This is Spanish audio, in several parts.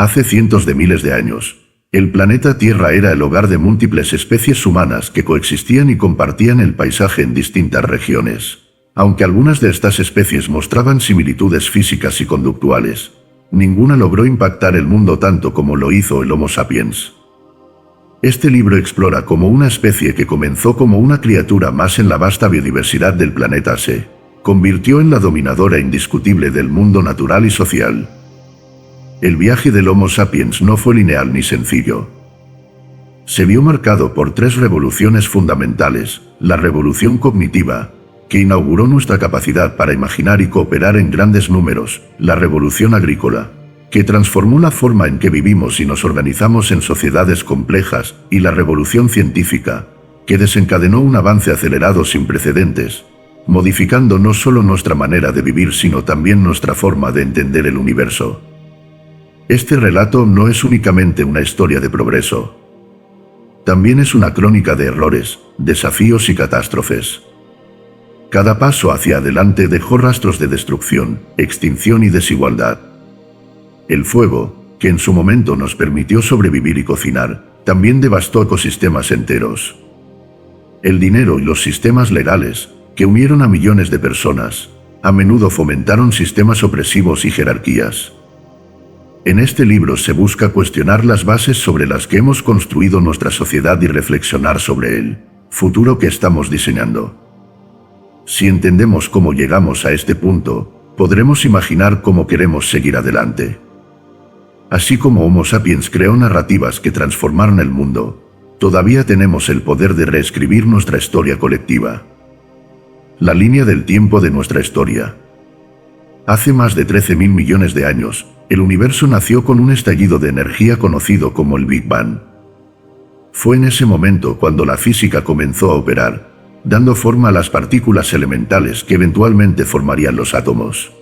Hace cientos de miles de años, el planeta Tierra era el hogar de múltiples especies humanas que coexistían y compartían el paisaje en distintas regiones. Aunque algunas de estas especies mostraban similitudes físicas y conductuales, ninguna logró impactar el mundo tanto como lo hizo el Homo sapiens. Este libro explora cómo una especie que comenzó como una criatura más en la vasta biodiversidad del planeta se convirtió en la dominadora indiscutible del mundo natural y social. El viaje del Homo sapiens no fue lineal ni sencillo. Se vio marcado por tres revoluciones fundamentales: la revolución cognitiva, que inauguró nuestra capacidad para imaginar y cooperar en grandes números; la revolución agrícola, que transformó la forma en que vivimos y nos organizamos en sociedades complejas; y la revolución científica, que desencadenó un avance acelerado sin precedentes, modificando no solo nuestra manera de vivir sino también nuestra forma de entender el universo. Este relato no es únicamente una historia de progreso. También es una crónica de errores, desafíos y catástrofes. Cada paso hacia adelante dejó rastros de destrucción, extinción y desigualdad. El fuego, que en su momento nos permitió sobrevivir y cocinar, también devastó ecosistemas enteros. El dinero y los sistemas legales, que unieron a millones de personas, a menudo fomentaron sistemas opresivos y jerarquías. En este libro se busca cuestionar las bases sobre las que hemos construido nuestra sociedad y reflexionar sobre el futuro que estamos diseñando. Si entendemos cómo llegamos a este punto, podremos imaginar cómo queremos seguir adelante. Así como Homo sapiens creó narrativas que transformaron el mundo, todavía tenemos el poder de reescribir nuestra historia colectiva. La línea del tiempo de nuestra historia. Hace más de 13.000 millones de años, el universo nació con un estallido de energía conocido como el Big Bang. Fue en ese momento cuando la física comenzó a operar, dando forma a las partículas elementales que eventualmente formarían los átomos.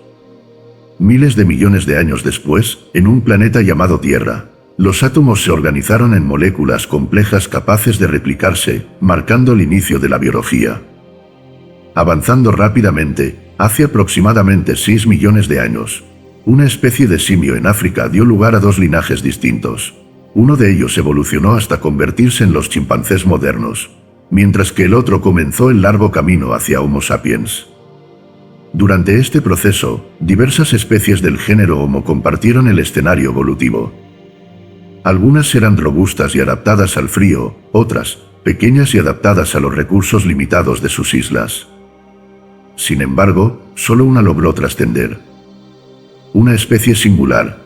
Miles de millones de años después, en un planeta llamado Tierra, los átomos se organizaron en moléculas complejas capaces de replicarse, marcando el inicio de la biología. Avanzando rápidamente, hace aproximadamente 6 millones de años, una especie de simio en África dio lugar a dos linajes distintos. Uno de ellos evolucionó hasta convertirse en los chimpancés modernos, mientras que el otro comenzó el largo camino hacia Homo sapiens. Durante este proceso, diversas especies del género Homo compartieron el escenario evolutivo. Algunas eran robustas y adaptadas al frío, otras, pequeñas y adaptadas a los recursos limitados de sus islas. Sin embargo, solo una logró trascender. Una especie singular.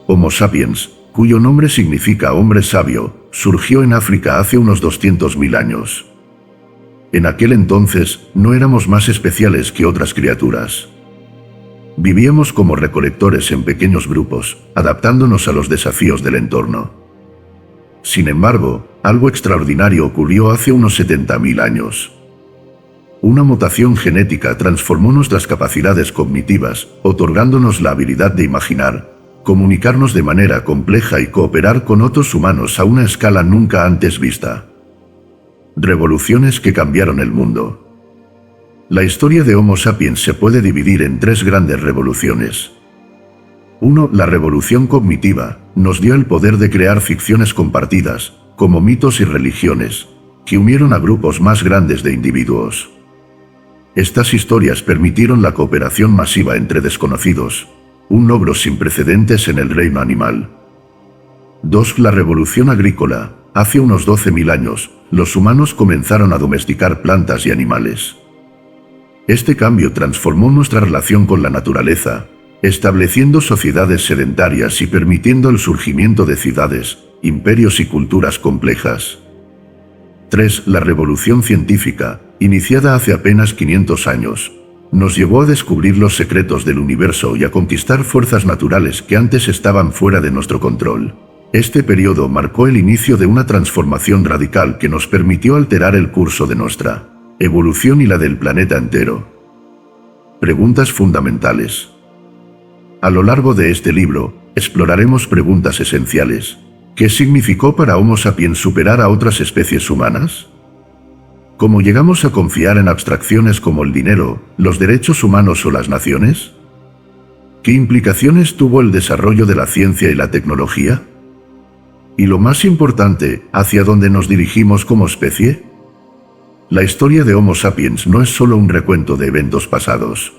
Homo sapiens, cuyo nombre significa hombre sabio, surgió en África hace unos 200.000 años. En aquel entonces, no éramos más especiales que otras criaturas. Vivíamos como recolectores en pequeños grupos, adaptándonos a los desafíos del entorno. Sin embargo, algo extraordinario ocurrió hace unos 70.000 años. Una mutación genética transformó nuestras capacidades cognitivas, otorgándonos la habilidad de imaginar, comunicarnos de manera compleja y cooperar con otros humanos a una escala nunca antes vista. Revoluciones que cambiaron el mundo. La historia de Homo sapiens se puede dividir en tres grandes revoluciones. 1. La revolución cognitiva nos dio el poder de crear ficciones compartidas, como mitos y religiones, que unieron a grupos más grandes de individuos. Estas historias permitieron la cooperación masiva entre desconocidos, un logro sin precedentes en el reino animal. 2. La revolución agrícola. Hace unos 12.000 años, los humanos comenzaron a domesticar plantas y animales. Este cambio transformó nuestra relación con la naturaleza, estableciendo sociedades sedentarias y permitiendo el surgimiento de ciudades, imperios y culturas complejas. 3. La revolución científica, iniciada hace apenas 500 años, nos llevó a descubrir los secretos del universo y a conquistar fuerzas naturales que antes estaban fuera de nuestro control. Este periodo marcó el inicio de una transformación radical que nos permitió alterar el curso de nuestra evolución y la del planeta entero. Preguntas fundamentales. A lo largo de este libro, exploraremos preguntas esenciales. ¿Qué significó para Homo sapiens superar a otras especies humanas? ¿Cómo llegamos a confiar en abstracciones como el dinero, los derechos humanos o las naciones? ¿Qué implicaciones tuvo el desarrollo de la ciencia y la tecnología? Y lo más importante, ¿hacia dónde nos dirigimos como especie? La historia de Homo sapiens no es solo un recuento de eventos pasados.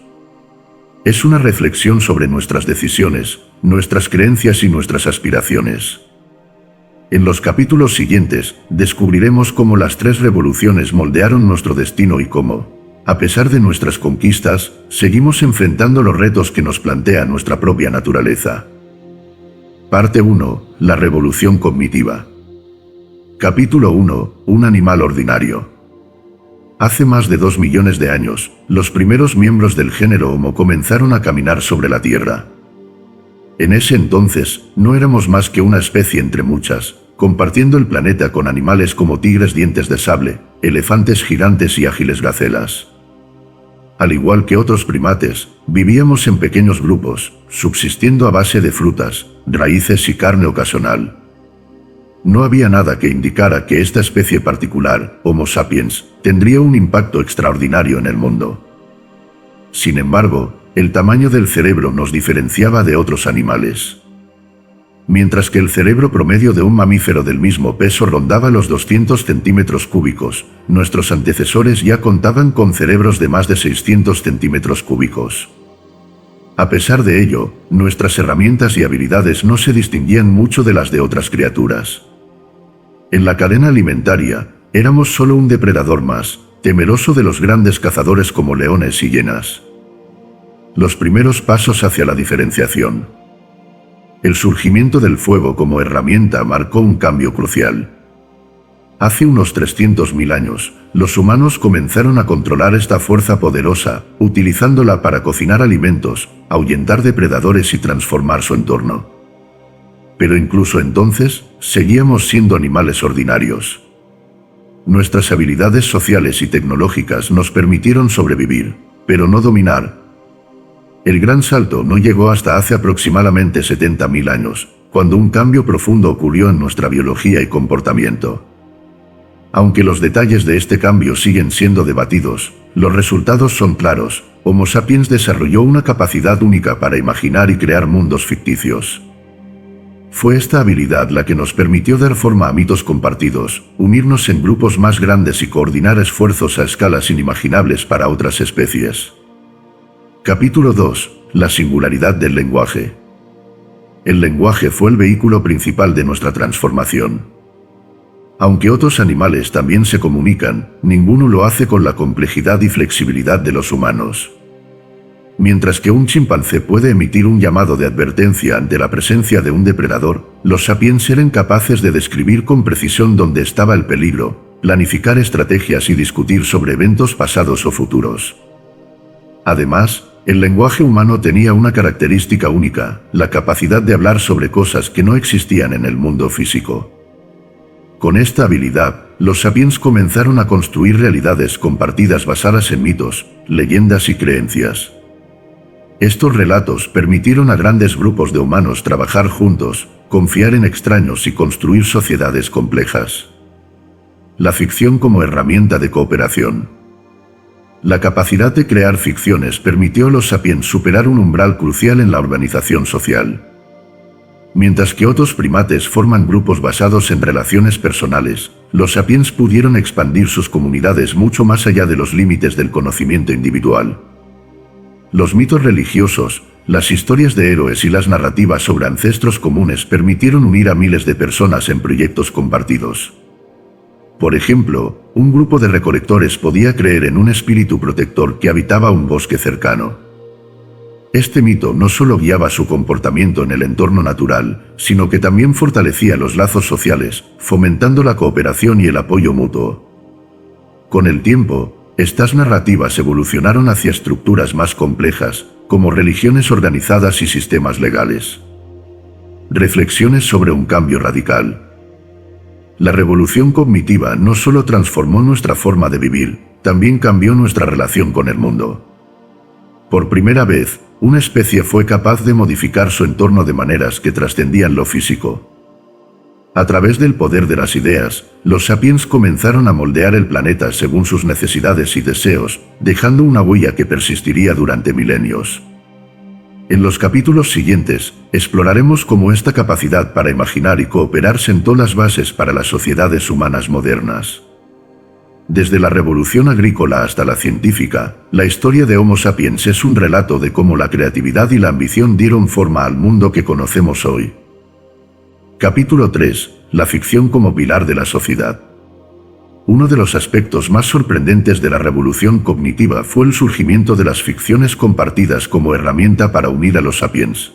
Es una reflexión sobre nuestras decisiones, nuestras creencias y nuestras aspiraciones. En los capítulos siguientes, descubriremos cómo las 3 revoluciones moldearon nuestro destino y cómo, a pesar de nuestras conquistas, seguimos enfrentando los retos que nos plantea nuestra propia naturaleza. Parte 1. La revolución cognitiva. Capítulo 1. Un animal ordinario. Hace más de 2 millones de años, los primeros miembros del género Homo comenzaron a caminar sobre la Tierra. En ese entonces, no éramos más que una especie entre muchas, compartiendo el planeta con animales como tigres dientes de sable, elefantes gigantes y ágiles gacelas. Al igual que otros primates, vivíamos en pequeños grupos, subsistiendo a base de frutas, raíces y carne ocasional. No había nada que indicara que esta especie particular, Homo sapiens, tendría un impacto extraordinario en el mundo. Sin embargo, el tamaño del cerebro nos diferenciaba de otros animales. Mientras que el cerebro promedio de un mamífero del mismo peso rondaba los 200 centímetros cúbicos, nuestros antecesores ya contaban con cerebros de más de 600 centímetros cúbicos. A pesar de ello, nuestras herramientas y habilidades no se distinguían mucho de las de otras criaturas. En la cadena alimentaria, éramos solo un depredador más, temeroso de los grandes cazadores como leones y hienas. Los primeros pasos hacia la diferenciación. El surgimiento del fuego como herramienta marcó un cambio crucial. Hace unos 300.000 años, los humanos comenzaron a controlar esta fuerza poderosa, utilizándola para cocinar alimentos, ahuyentar depredadores y transformar su entorno. Pero incluso entonces, seguíamos siendo animales ordinarios. Nuestras habilidades sociales y tecnológicas nos permitieron sobrevivir, pero no dominar. El gran salto no llegó hasta hace aproximadamente 70.000 años, cuando un cambio profundo ocurrió en nuestra biología y comportamiento. Aunque los detalles de este cambio siguen siendo debatidos, los resultados son claros. Homo sapiens desarrolló una capacidad única para imaginar y crear mundos ficticios. Fue esta habilidad la que nos permitió dar forma a mitos compartidos, unirnos en grupos más grandes y coordinar esfuerzos a escalas inimaginables para otras especies. Capítulo 2. La singularidad del lenguaje. El lenguaje fue el vehículo principal de nuestra transformación. Aunque otros animales también se comunican, ninguno lo hace con la complejidad y flexibilidad de los humanos. Mientras que un chimpancé puede emitir un llamado de advertencia ante la presencia de un depredador, los sapiens eran capaces de describir con precisión dónde estaba el peligro, planificar estrategias y discutir sobre eventos pasados o futuros. Además, el lenguaje humano tenía una característica única, la capacidad de hablar sobre cosas que no existían en el mundo físico. Con esta habilidad, los sapiens comenzaron a construir realidades compartidas basadas en mitos, leyendas y creencias. Estos relatos permitieron a grandes grupos de humanos trabajar juntos, confiar en extraños y construir sociedades complejas. La ficción como herramienta de cooperación. La capacidad de crear ficciones permitió a los sapiens superar un umbral crucial en la organización social. Mientras que otros primates forman grupos basados en relaciones personales, los sapiens pudieron expandir sus comunidades mucho más allá de los límites del conocimiento individual. Los mitos religiosos, las historias de héroes y las narrativas sobre ancestros comunes permitieron unir a miles de personas en proyectos compartidos. Por ejemplo, un grupo de recolectores podía creer en un espíritu protector que habitaba un bosque cercano. Este mito no solo guiaba su comportamiento en el entorno natural, sino que también fortalecía los lazos sociales, fomentando la cooperación y el apoyo mutuo. Con el tiempo, estas narrativas evolucionaron hacia estructuras más complejas, como religiones organizadas y sistemas legales. Reflexiones sobre un cambio radical. La revolución cognitiva no solo transformó nuestra forma de vivir, también cambió nuestra relación con el mundo. Por primera vez, una especie fue capaz de modificar su entorno de maneras que trascendían lo físico. A través del poder de las ideas, los sapiens comenzaron a moldear el planeta según sus necesidades y deseos, dejando una huella que persistiría durante milenios. En los capítulos siguientes, exploraremos cómo esta capacidad para imaginar y cooperar sentó las bases para las sociedades humanas modernas. Desde la revolución agrícola hasta la científica, la historia de Homo sapiens es un relato de cómo la creatividad y la ambición dieron forma al mundo que conocemos hoy. Capítulo 3. La ficción como pilar de la sociedad. Uno de los aspectos más sorprendentes de la revolución cognitiva fue el surgimiento de las ficciones compartidas como herramienta para unir a los sapiens.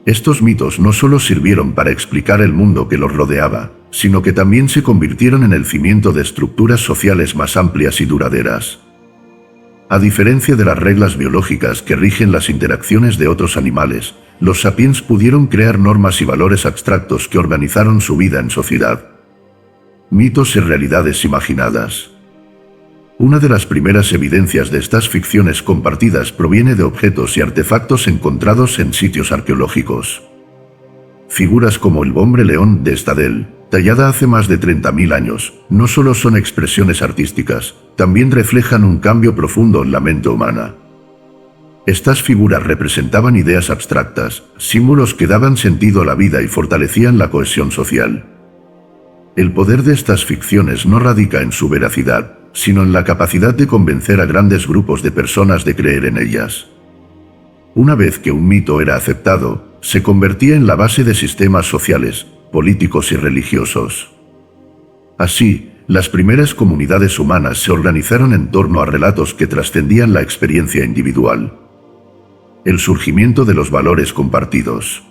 Estos mitos no solo sirvieron para explicar el mundo que los rodeaba, sino que también se convirtieron en el cimiento de estructuras sociales más amplias y duraderas. A diferencia de las reglas biológicas que rigen las interacciones de otros animales, los sapiens pudieron crear normas y valores abstractos que organizaron su vida en sociedad. Mitos y realidades imaginadas. Una de las primeras evidencias de estas ficciones compartidas proviene de objetos y artefactos encontrados en sitios arqueológicos. Figuras como el hombre león de Stadel, tallada hace más de 30.000 años, no solo son expresiones artísticas, también reflejan un cambio profundo en la mente humana. Estas figuras representaban ideas abstractas, símbolos que daban sentido a la vida y fortalecían la cohesión social. El poder de estas ficciones no radica en su veracidad, sino en la capacidad de convencer a grandes grupos de personas de creer en ellas. Una vez que un mito era aceptado, se convertía en la base de sistemas sociales, políticos y religiosos. Así, las primeras comunidades humanas se organizaron en torno a relatos que trascendían la experiencia individual. El surgimiento de los valores compartidos.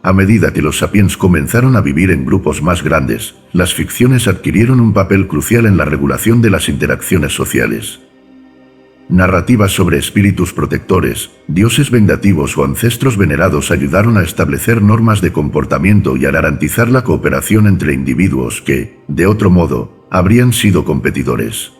A medida que los sapiens comenzaron a vivir en grupos más grandes, las ficciones adquirieron un papel crucial en la regulación de las interacciones sociales. Narrativas sobre espíritus protectores, dioses vengativos o ancestros venerados ayudaron a establecer normas de comportamiento y a garantizar la cooperación entre individuos que, de otro modo, habrían sido competidores.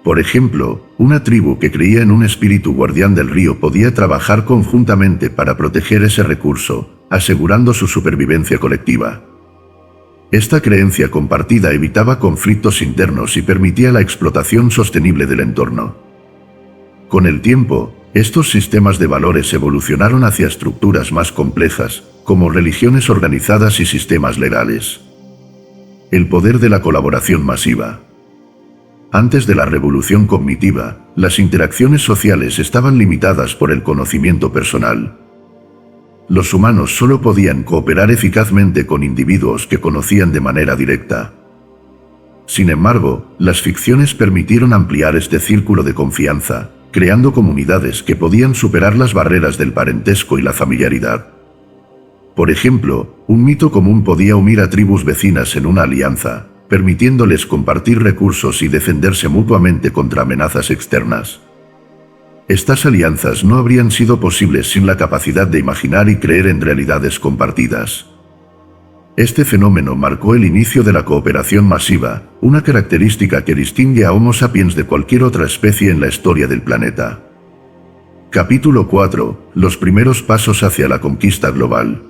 Por ejemplo, una tribu que creía en un espíritu guardián del río podía trabajar conjuntamente para proteger ese recurso, asegurando su supervivencia colectiva. Esta creencia compartida evitaba conflictos internos y permitía la explotación sostenible del entorno. Con el tiempo, estos sistemas de valores evolucionaron hacia estructuras más complejas, como religiones organizadas y sistemas legales. El poder de la colaboración masiva. Antes de la revolución cognitiva, las interacciones sociales estaban limitadas por el conocimiento personal. Los humanos solo podían cooperar eficazmente con individuos que conocían de manera directa. Sin embargo, las ficciones permitieron ampliar este círculo de confianza, creando comunidades que podían superar las barreras del parentesco y la familiaridad. Por ejemplo, un mito común podía unir a tribus vecinas en una alianza, permitiéndoles compartir recursos y defenderse mutuamente contra amenazas externas. Estas alianzas no habrían sido posibles sin la capacidad de imaginar y creer en realidades compartidas. Este fenómeno marcó el inicio de la cooperación masiva, una característica que distingue a Homo sapiens de cualquier otra especie en la historia del planeta. Capítulo 4. Los primeros pasos hacia la conquista global.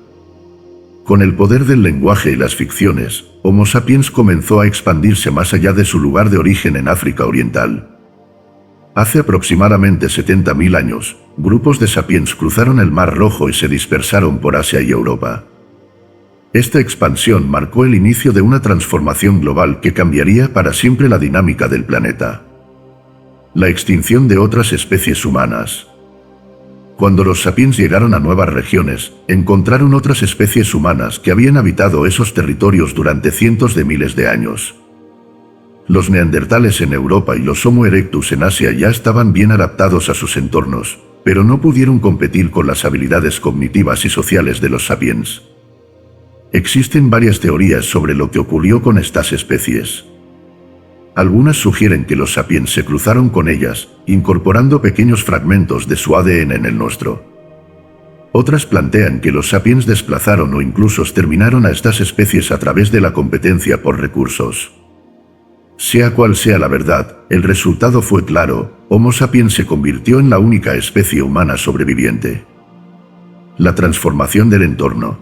Con el poder del lenguaje y las ficciones, Homo sapiens comenzó a expandirse más allá de su lugar de origen en África Oriental. Hace aproximadamente 70.000 años, grupos de sapiens cruzaron el Mar Rojo y se dispersaron por Asia y Europa. Esta expansión marcó el inicio de una transformación global que cambiaría para siempre la dinámica del planeta. La extinción de otras especies humanas. Cuando los sapiens llegaron a nuevas regiones, encontraron otras especies humanas que habían habitado esos territorios durante cientos de miles de años. Los neandertales en Europa y los Homo erectus en Asia ya estaban bien adaptados a sus entornos, pero no pudieron competir con las habilidades cognitivas y sociales de los sapiens. Existen varias teorías sobre lo que ocurrió con estas especies. Algunas sugieren que los sapiens se cruzaron con ellas, incorporando pequeños fragmentos de su ADN en el nuestro. Otras plantean que los sapiens desplazaron o incluso exterminaron a estas especies a través de la competencia por recursos. Sea cual sea la verdad, el resultado fue claro: Homo sapiens se convirtió en la única especie humana sobreviviente. La transformación del entorno.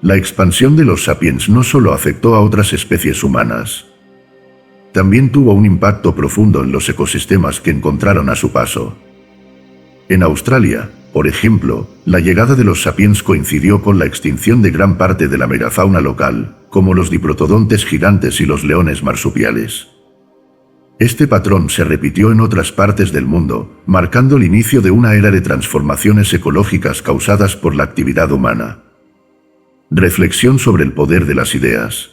La expansión de los sapiens no solo afectó a otras especies humanas. También tuvo un impacto profundo en los ecosistemas que encontraron a su paso. En Australia, por ejemplo, la llegada de los sapiens coincidió con la extinción de gran parte de la megafauna local, como los diprotodontes gigantes y los leones marsupiales. Este patrón se repitió en otras partes del mundo, marcando el inicio de una era de transformaciones ecológicas causadas por la actividad humana. Reflexión sobre el poder de las ideas.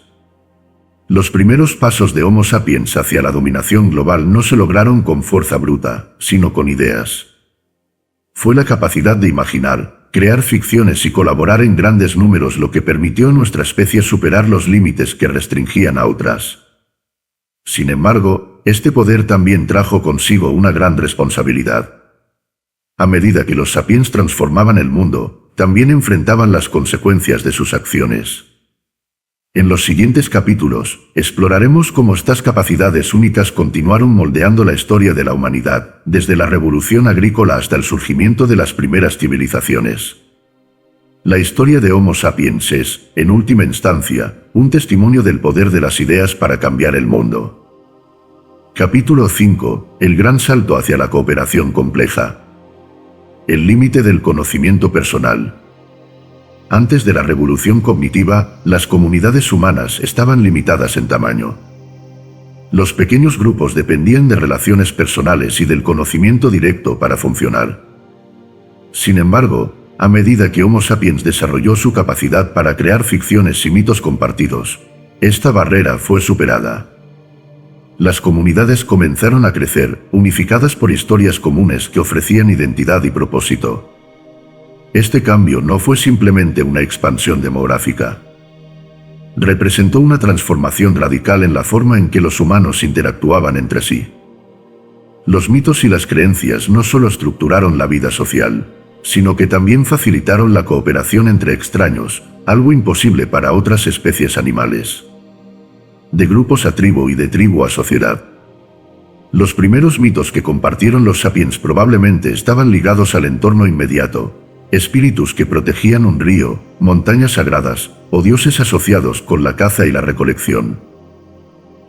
Los primeros pasos de Homo sapiens hacia la dominación global no se lograron con fuerza bruta, sino con ideas. Fue la capacidad de imaginar, crear ficciones y colaborar en grandes números lo que permitió a nuestra especie superar los límites que restringían a otras. Sin embargo, este poder también trajo consigo una gran responsabilidad. A medida que los sapiens transformaban el mundo, también enfrentaban las consecuencias de sus acciones. En los siguientes capítulos, exploraremos cómo estas capacidades únicas continuaron moldeando la historia de la humanidad, desde la revolución agrícola hasta el surgimiento de las primeras civilizaciones. La historia de Homo sapiens es, en última instancia, un testimonio del poder de las ideas para cambiar el mundo. Capítulo 5. El gran salto hacia la cooperación compleja. El límite del conocimiento personal. Antes de la revolución cognitiva, las comunidades humanas estaban limitadas en tamaño. Los pequeños grupos dependían de relaciones personales y del conocimiento directo para funcionar. Sin embargo, a medida que Homo sapiens desarrolló su capacidad para crear ficciones y mitos compartidos, esta barrera fue superada. Las comunidades comenzaron a crecer, unificadas por historias comunes que ofrecían identidad y propósito. Este cambio no fue simplemente una expansión demográfica. Representó una transformación radical en la forma en que los humanos interactuaban entre sí. Los mitos y las creencias no solo estructuraron la vida social, sino que también facilitaron la cooperación entre extraños, algo imposible para otras especies animales. De grupos a tribu y de tribu a sociedad. Los primeros mitos que compartieron los sapiens probablemente estaban ligados al entorno inmediato. Espíritus que protegían un río, montañas sagradas, o dioses asociados con la caza y la recolección.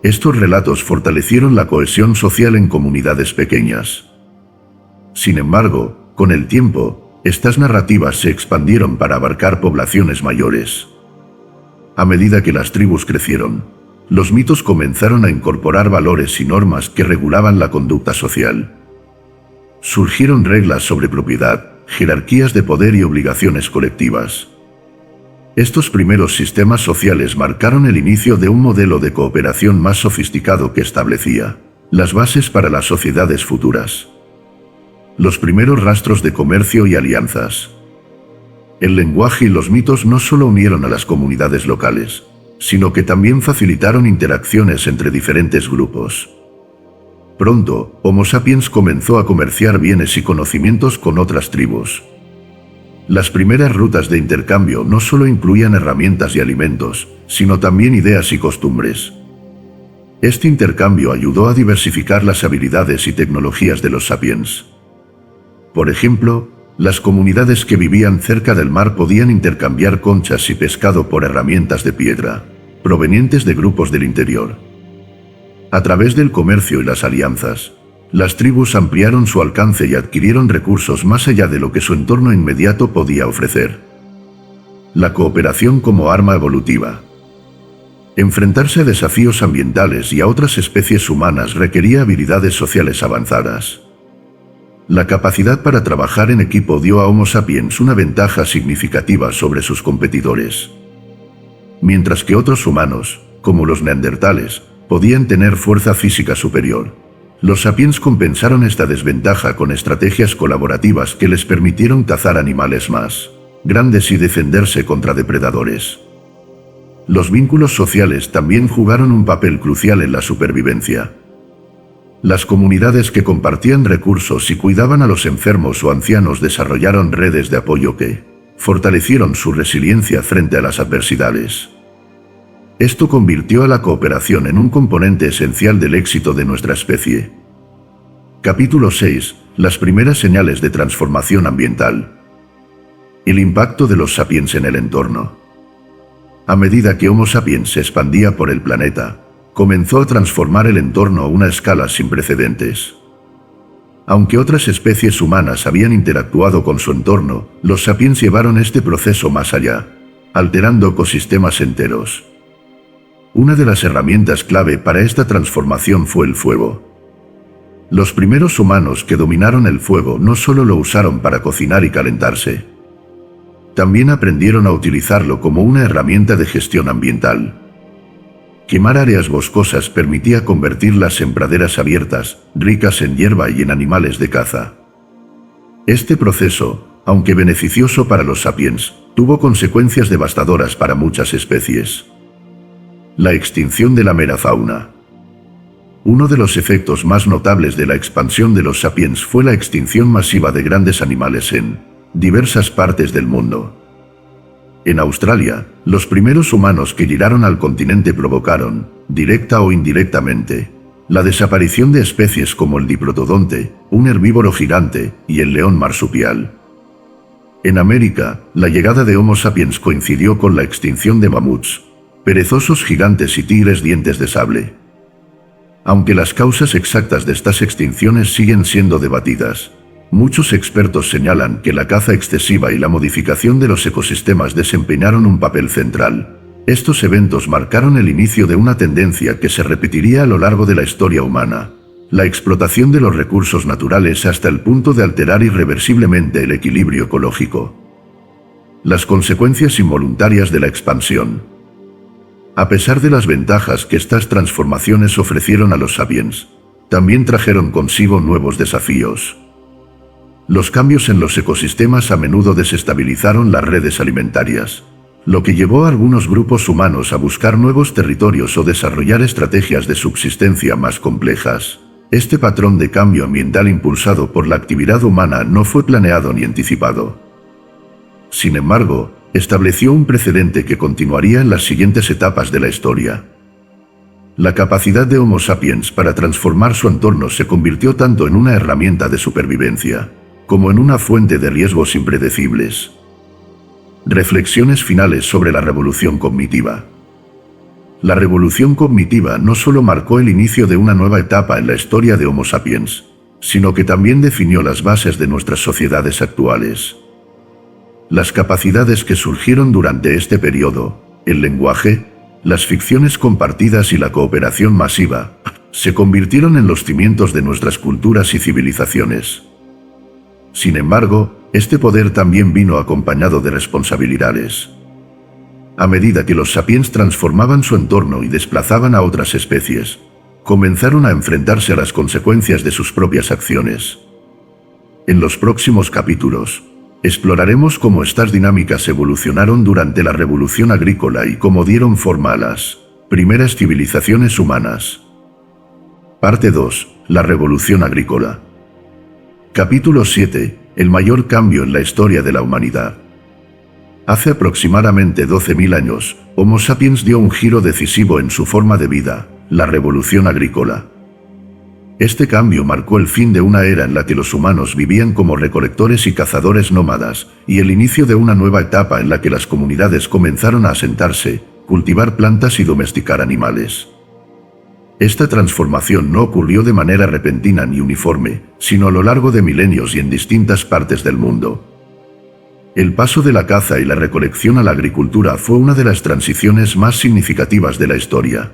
Estos relatos fortalecieron la cohesión social en comunidades pequeñas. Sin embargo, con el tiempo, estas narrativas se expandieron para abarcar poblaciones mayores. A medida que las tribus crecieron, los mitos comenzaron a incorporar valores y normas que regulaban la conducta social. Surgieron reglas sobre propiedad, jerarquías de poder y obligaciones colectivas. Estos primeros sistemas sociales marcaron el inicio de un modelo de cooperación más sofisticado que establecía las bases para las sociedades futuras. Los primeros rastros de comercio y alianzas. El lenguaje y los mitos no solo unieron a las comunidades locales, sino que también facilitaron interacciones entre diferentes grupos. Pronto, Homo sapiens comenzó a comerciar bienes y conocimientos con otras tribus. Las primeras rutas de intercambio no solo incluían herramientas y alimentos, sino también ideas y costumbres. Este intercambio ayudó a diversificar las habilidades y tecnologías de los sapiens. Por ejemplo, las comunidades que vivían cerca del mar podían intercambiar conchas y pescado por herramientas de piedra, provenientes de grupos del interior. A través del comercio y las alianzas, las tribus ampliaron su alcance y adquirieron recursos más allá de lo que su entorno inmediato podía ofrecer. La cooperación como arma evolutiva. Enfrentarse a desafíos ambientales y a otras especies humanas requería habilidades sociales avanzadas. La capacidad para trabajar en equipo dio a Homo sapiens una ventaja significativa sobre sus competidores. Mientras que otros humanos, como los neandertales, podían tener fuerza física superior, los sapiens compensaron esta desventaja con estrategias colaborativas que les permitieron cazar animales más grandes y defenderse contra depredadores. Los vínculos sociales también jugaron un papel crucial en la supervivencia. Las comunidades que compartían recursos y cuidaban a los enfermos o ancianos desarrollaron redes de apoyo que fortalecieron su resiliencia frente a las adversidades. Esto convirtió a la cooperación en un componente esencial del éxito de nuestra especie. Capítulo 6. Las primeras señales de transformación ambiental. El impacto de los sapiens en el entorno. A medida que Homo sapiens se expandía por el planeta, comenzó a transformar el entorno a una escala sin precedentes. Aunque otras especies humanas habían interactuado con su entorno, los sapiens llevaron este proceso más allá, alterando ecosistemas enteros. Una de las herramientas clave para esta transformación fue el fuego. Los primeros humanos que dominaron el fuego no solo lo usaron para cocinar y calentarse, también aprendieron a utilizarlo como una herramienta de gestión ambiental. Quemar áreas boscosas permitía convertirlas en praderas abiertas, ricas en hierba y en animales de caza. Este proceso, aunque beneficioso para los sapiens, tuvo consecuencias devastadoras para muchas especies. La extinción de la mera fauna. Uno de los efectos más notables de la expansión de los sapiens fue la extinción masiva de grandes animales en diversas partes del mundo. En Australia, los primeros humanos que llegaron al continente provocaron, directa o indirectamente, la desaparición de especies como el diprotodonte, un herbívoro gigante, y el león marsupial. En América, la llegada de Homo sapiens coincidió con la extinción de mamuts, perezosos gigantes y tigres dientes de sable. Aunque las causas exactas de estas extinciones siguen siendo debatidas, muchos expertos señalan que la caza excesiva y la modificación de los ecosistemas desempeñaron un papel central. Estos eventos marcaron el inicio de una tendencia que se repetiría a lo largo de la historia humana: la explotación de los recursos naturales hasta el punto de alterar irreversiblemente el equilibrio ecológico. Las consecuencias involuntarias de la expansión. A pesar de las ventajas que estas transformaciones ofrecieron a los sapiens, también trajeron consigo nuevos desafíos. Los cambios en los ecosistemas a menudo desestabilizaron las redes alimentarias, lo que llevó a algunos grupos humanos a buscar nuevos territorios o desarrollar estrategias de subsistencia más complejas. Este patrón de cambio ambiental impulsado por la actividad humana no fue planeado ni anticipado. Sin embargo, estableció un precedente que continuaría en las siguientes etapas de la historia. La capacidad de Homo sapiens para transformar su entorno se convirtió tanto en una herramienta de supervivencia, como en una fuente de riesgos impredecibles. Reflexiones finales sobre la revolución cognitiva. La revolución cognitiva no solo marcó el inicio de una nueva etapa en la historia de Homo sapiens, sino que también definió las bases de nuestras sociedades actuales. Las capacidades que surgieron durante este periodo, el lenguaje, las ficciones compartidas y la cooperación masiva, se convirtieron en los cimientos de nuestras culturas y civilizaciones. Sin embargo, este poder también vino acompañado de responsabilidades. A medida que los sapiens transformaban su entorno y desplazaban a otras especies, comenzaron a enfrentarse a las consecuencias de sus propias acciones. En los próximos capítulos, exploraremos cómo estas dinámicas evolucionaron durante la revolución agrícola y cómo dieron forma a las primeras civilizaciones humanas. Parte 2. La revolución agrícola. Capítulo 7. El mayor cambio en la historia de la humanidad. Hace aproximadamente 12.000 años, Homo sapiens dio un giro decisivo en su forma de vida, la revolución agrícola. Este cambio marcó el fin de una era en la que los humanos vivían como recolectores y cazadores nómadas, y el inicio de una nueva etapa en la que las comunidades comenzaron a asentarse, cultivar plantas y domesticar animales. Esta transformación no ocurrió de manera repentina ni uniforme, sino a lo largo de milenios y en distintas partes del mundo. El paso de la caza y la recolección a la agricultura fue una de las transiciones más significativas de la historia.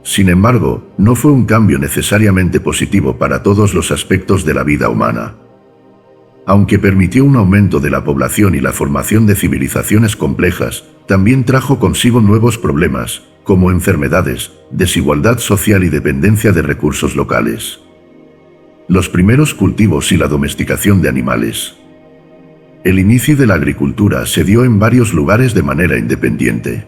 Sin embargo, no fue un cambio necesariamente positivo para todos los aspectos de la vida humana. Aunque permitió un aumento de la población y la formación de civilizaciones complejas, también trajo consigo nuevos problemas, como enfermedades, desigualdad social y dependencia de recursos locales. Los primeros cultivos y la domesticación de animales. El inicio de la agricultura se dio en varios lugares de manera independiente.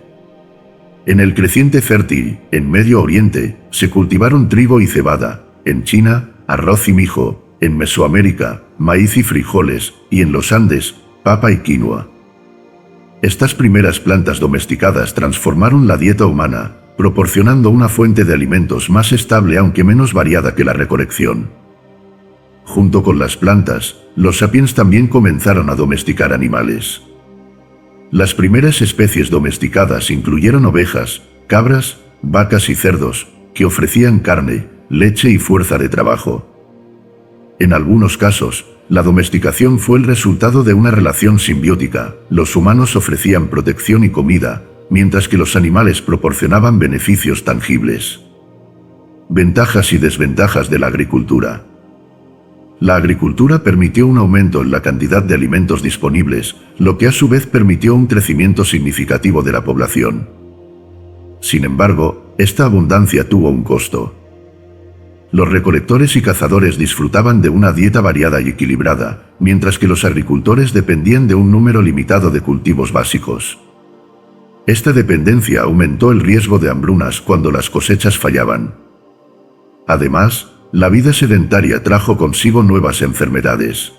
En el creciente fértil, en Medio Oriente, se cultivaron trigo y cebada; en China, arroz y mijo; en Mesoamérica, maíz y frijoles; y en los Andes, papa y quinoa. Estas primeras plantas domesticadas transformaron la dieta humana, proporcionando una fuente de alimentos más estable aunque menos variada que la recolección. Junto con las plantas, los sapiens también comenzaron a domesticar animales. Las primeras especies domesticadas incluyeron ovejas, cabras, vacas y cerdos, que ofrecían carne, leche y fuerza de trabajo. En algunos casos, la domesticación fue el resultado de una relación simbiótica. Los humanos ofrecían protección y comida, mientras que los animales proporcionaban beneficios tangibles. Ventajas y desventajas de la agricultura. La agricultura permitió un aumento en la cantidad de alimentos disponibles, lo que a su vez permitió un crecimiento significativo de la población. Sin embargo, esta abundancia tuvo un costo. Los recolectores y cazadores disfrutaban de una dieta variada y equilibrada, mientras que los agricultores dependían de un número limitado de cultivos básicos. Esta dependencia aumentó el riesgo de hambrunas cuando las cosechas fallaban. Además, la vida sedentaria trajo consigo nuevas enfermedades.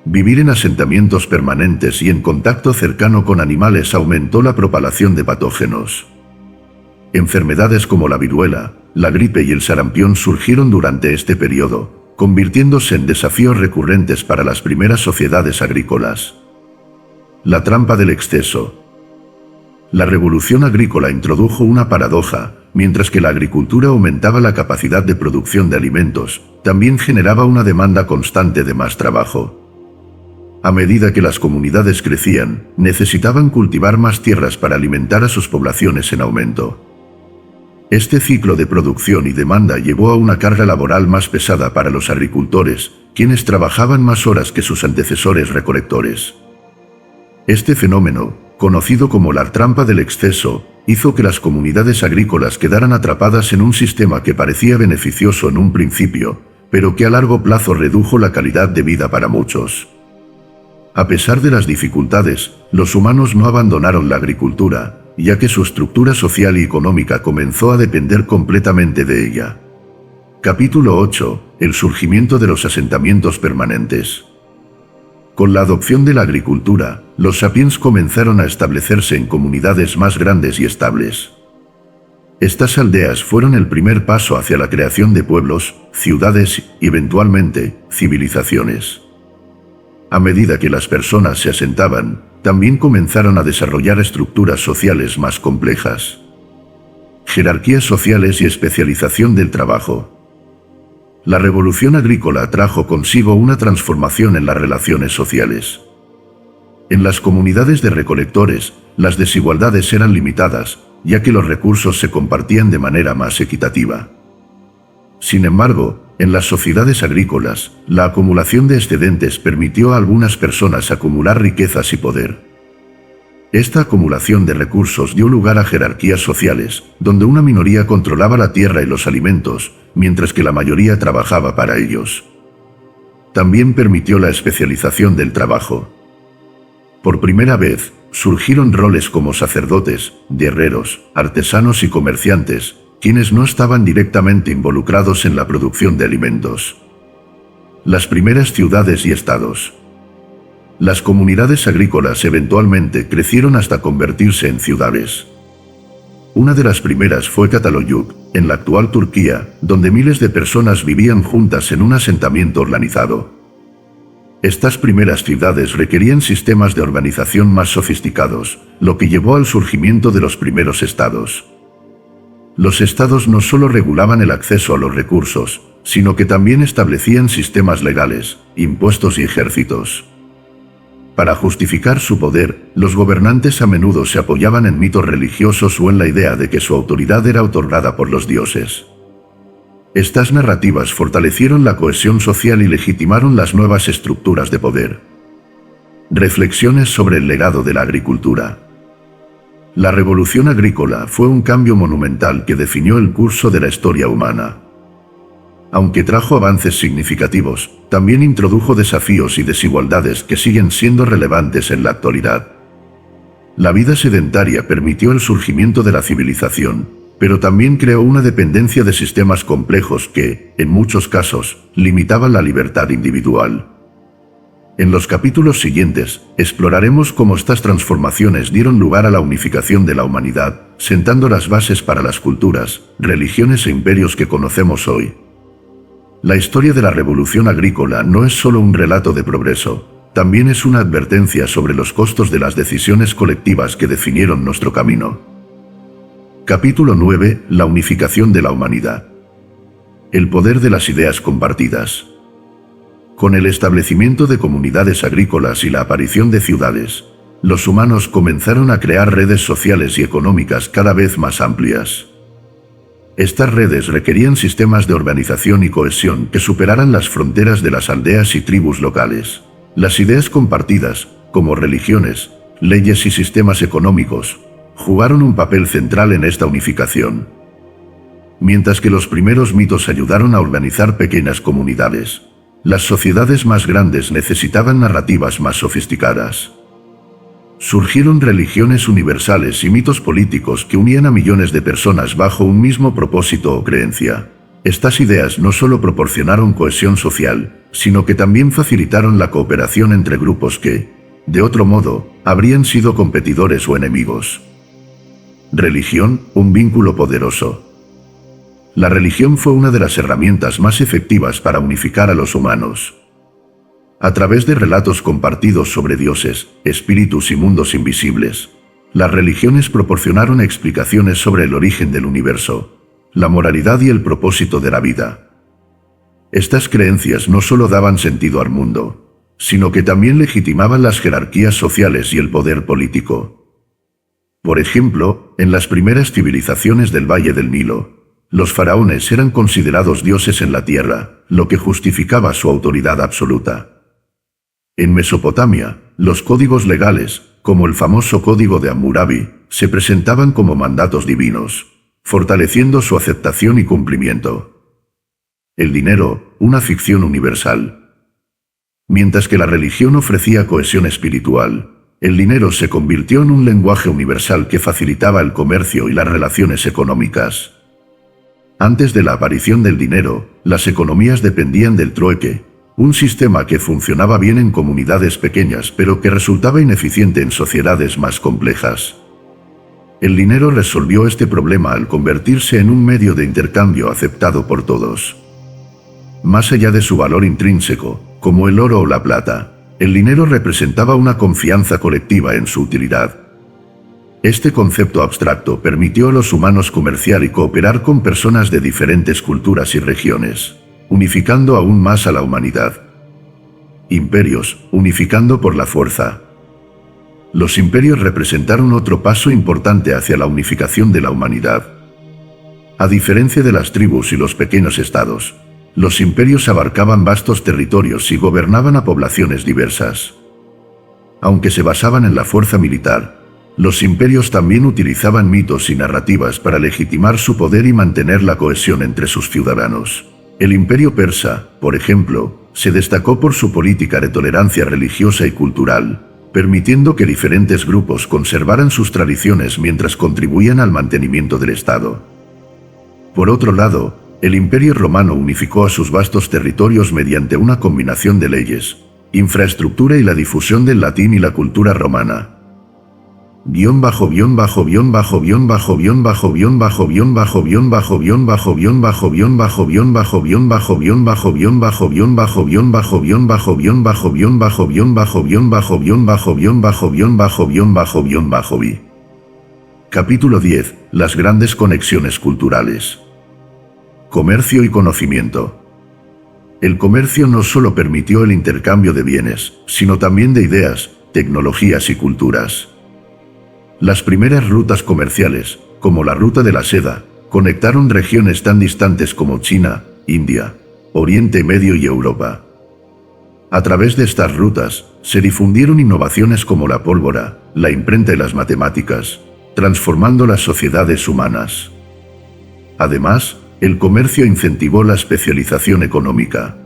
Vivir en asentamientos permanentes y en contacto cercano con animales aumentó la propagación de patógenos. Enfermedades como la viruela, la gripe y el sarampión surgieron durante este periodo, convirtiéndose en desafíos recurrentes para las primeras sociedades agrícolas. La trampa del exceso. La revolución agrícola introdujo una paradoja. Mientras que la agricultura aumentaba la capacidad de producción de alimentos, también generaba una demanda constante de más trabajo. A medida que las comunidades crecían, necesitaban cultivar más tierras para alimentar a sus poblaciones en aumento. Este ciclo de producción y demanda llevó a una carga laboral más pesada para los agricultores, quienes trabajaban más horas que sus antecesores recolectores. Este fenómeno, conocido como la trampa del exceso, hizo que las comunidades agrícolas quedaran atrapadas en un sistema que parecía beneficioso en un principio, pero que a largo plazo redujo la calidad de vida para muchos. A pesar de las dificultades, los humanos no abandonaron la agricultura, ya que su estructura social y económica comenzó a depender completamente de ella. Capítulo 8. El surgimiento de los asentamientos permanentes. Con la adopción de la agricultura, los sapiens comenzaron a establecerse en comunidades más grandes y estables. Estas aldeas fueron el primer paso hacia la creación de pueblos, ciudades y, eventualmente, civilizaciones. A medida que las personas se asentaban, también comenzaron a desarrollar estructuras sociales más complejas. Jerarquías sociales y especialización del trabajo. La revolución agrícola trajo consigo una transformación en las relaciones sociales. En las comunidades de recolectores, las desigualdades eran limitadas, ya que los recursos se compartían de manera más equitativa. Sin embargo, en las sociedades agrícolas, la acumulación de excedentes permitió a algunas personas acumular riquezas y poder. Esta acumulación de recursos dio lugar a jerarquías sociales, donde una minoría controlaba la tierra y los alimentos, mientras que la mayoría trabajaba para ellos. También permitió la especialización del trabajo. Por primera vez, surgieron roles como sacerdotes, guerreros, artesanos y comerciantes, quienes no estaban directamente involucrados en la producción de alimentos. Las primeras ciudades y estados. Las comunidades agrícolas eventualmente crecieron hasta convertirse en ciudades. Una de las primeras fue Cataloyuk, en la actual Turquía, donde miles de personas vivían juntas en un asentamiento organizado. Estas primeras ciudades requerían sistemas de organización más sofisticados, lo que llevó al surgimiento de los primeros estados. Los estados no solo regulaban el acceso a los recursos, sino que también establecían sistemas legales, impuestos y ejércitos. Para justificar su poder, los gobernantes a menudo se apoyaban en mitos religiosos o en la idea de que su autoridad era otorgada por los dioses. Estas narrativas fortalecieron la cohesión social y legitimaron las nuevas estructuras de poder. Reflexiones sobre el legado de la agricultura. La revolución agrícola fue un cambio monumental que definió el curso de la historia humana. Aunque trajo avances significativos, también introdujo desafíos y desigualdades que siguen siendo relevantes en la actualidad. La vida sedentaria permitió el surgimiento de la civilización, pero también creó una dependencia de sistemas complejos que, en muchos casos, limitaban la libertad individual. En los capítulos siguientes, exploraremos cómo estas transformaciones dieron lugar a la unificación de la humanidad, sentando las bases para las culturas, religiones e imperios que conocemos hoy. La historia de la revolución agrícola no es solo un relato de progreso, también es una advertencia sobre los costos de las decisiones colectivas que definieron nuestro camino. Capítulo 9. La unificación de la humanidad. El poder de las ideas compartidas. Con el establecimiento de comunidades agrícolas y la aparición de ciudades, los humanos comenzaron a crear redes sociales y económicas cada vez más amplias. Estas redes requerían sistemas de organización y cohesión que superaran las fronteras de las aldeas y tribus locales. Las ideas compartidas, como religiones, leyes y sistemas económicos, jugaron un papel central en esta unificación. Mientras que los primeros mitos ayudaron a organizar pequeñas comunidades, las sociedades más grandes necesitaban narrativas más sofisticadas. Surgieron religiones universales y mitos políticos que unían a millones de personas bajo un mismo propósito o creencia. Estas ideas no solo proporcionaron cohesión social, sino que también facilitaron la cooperación entre grupos que, de otro modo, habrían sido competidores o enemigos. Religión, un vínculo poderoso. La religión fue una de las herramientas más efectivas para unificar a los humanos. A través de relatos compartidos sobre dioses, espíritus y mundos invisibles, las religiones proporcionaron explicaciones sobre el origen del universo, la moralidad y el propósito de la vida. Estas creencias no solo daban sentido al mundo, sino que también legitimaban las jerarquías sociales y el poder político. Por ejemplo, en las primeras civilizaciones del Valle del Nilo, los faraones eran considerados dioses en la tierra, lo que justificaba su autoridad absoluta. En Mesopotamia, los códigos legales, como el famoso Código de Hammurabi, se presentaban como mandatos divinos, fortaleciendo su aceptación y cumplimiento. El dinero, una ficción universal. Mientras que la religión ofrecía cohesión espiritual, el dinero se convirtió en un lenguaje universal que facilitaba el comercio y las relaciones económicas. Antes de la aparición del dinero, las economías dependían del trueque, un sistema que funcionaba bien en comunidades pequeñas pero que resultaba ineficiente en sociedades más complejas. El dinero resolvió este problema al convertirse en un medio de intercambio aceptado por todos. Más allá de su valor intrínseco, como el oro o la plata, el dinero representaba una confianza colectiva en su utilidad. Este concepto abstracto permitió a los humanos comerciar y cooperar con personas de diferentes culturas y regiones, unificando aún más a la humanidad. Imperios, unificando por la fuerza. Los imperios representaron otro paso importante hacia la unificación de la humanidad. A diferencia de las tribus y los pequeños estados, los imperios abarcaban vastos territorios y gobernaban a poblaciones diversas. Aunque se basaban en la fuerza militar, los imperios también utilizaban mitos y narrativas para legitimar su poder y mantener la cohesión entre sus ciudadanos. El imperio persa, por ejemplo, se destacó por su política de tolerancia religiosa y cultural, permitiendo que diferentes grupos conservaran sus tradiciones mientras contribuían al mantenimiento del Estado. Por otro lado, el Imperio Romano unificó a sus vastos territorios mediante una combinación de leyes, infraestructura y la difusión del latín y la cultura romana. Capítulo 10. Las grandes conexiones culturales. Comercio y conocimiento. El comercio no solo permitió el intercambio de bienes, sino también de ideas, tecnologías y culturas. Las primeras rutas comerciales, como la Ruta de la Seda, conectaron regiones tan distantes como China, India, Oriente Medio y Europa. A través de estas rutas, se difundieron innovaciones como la pólvora, la imprenta y las matemáticas, transformando las sociedades humanas. Además, el comercio incentivó la especialización económica.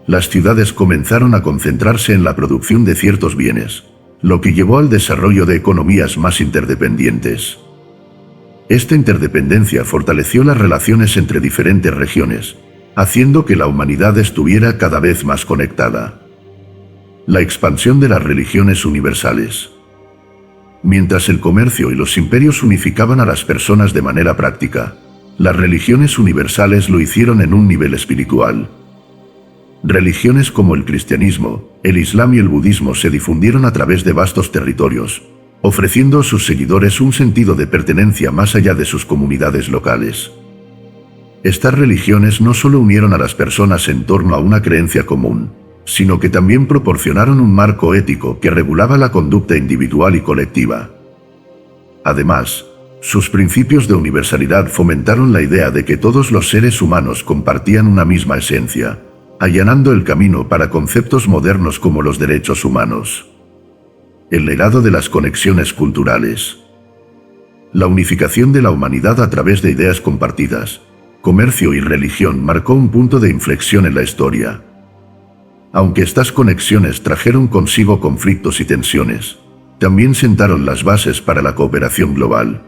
Las ciudades comenzaron a concentrarse en la producción de ciertos bienes, lo que llevó al desarrollo de economías más interdependientes. Esta interdependencia fortaleció las relaciones entre diferentes regiones, haciendo que la humanidad estuviera cada vez más conectada. La expansión de las religiones universales. Mientras el comercio y los imperios unificaban a las personas de manera práctica, las religiones universales lo hicieron en un nivel espiritual. Religiones como el cristianismo, el islam y el budismo se difundieron a través de vastos territorios, ofreciendo a sus seguidores un sentido de pertenencia más allá de sus comunidades locales. Estas religiones no solo unieron a las personas en torno a una creencia común, sino que también proporcionaron un marco ético que regulaba la conducta individual y colectiva. Además, sus principios de universalidad fomentaron la idea de que todos los seres humanos compartían una misma esencia, allanando el camino para conceptos modernos como los derechos humanos. El legado de las conexiones culturales. La unificación de la humanidad a través de ideas compartidas, comercio y religión marcó un punto de inflexión en la historia. Aunque estas conexiones trajeron consigo conflictos y tensiones, también sentaron las bases para la cooperación global.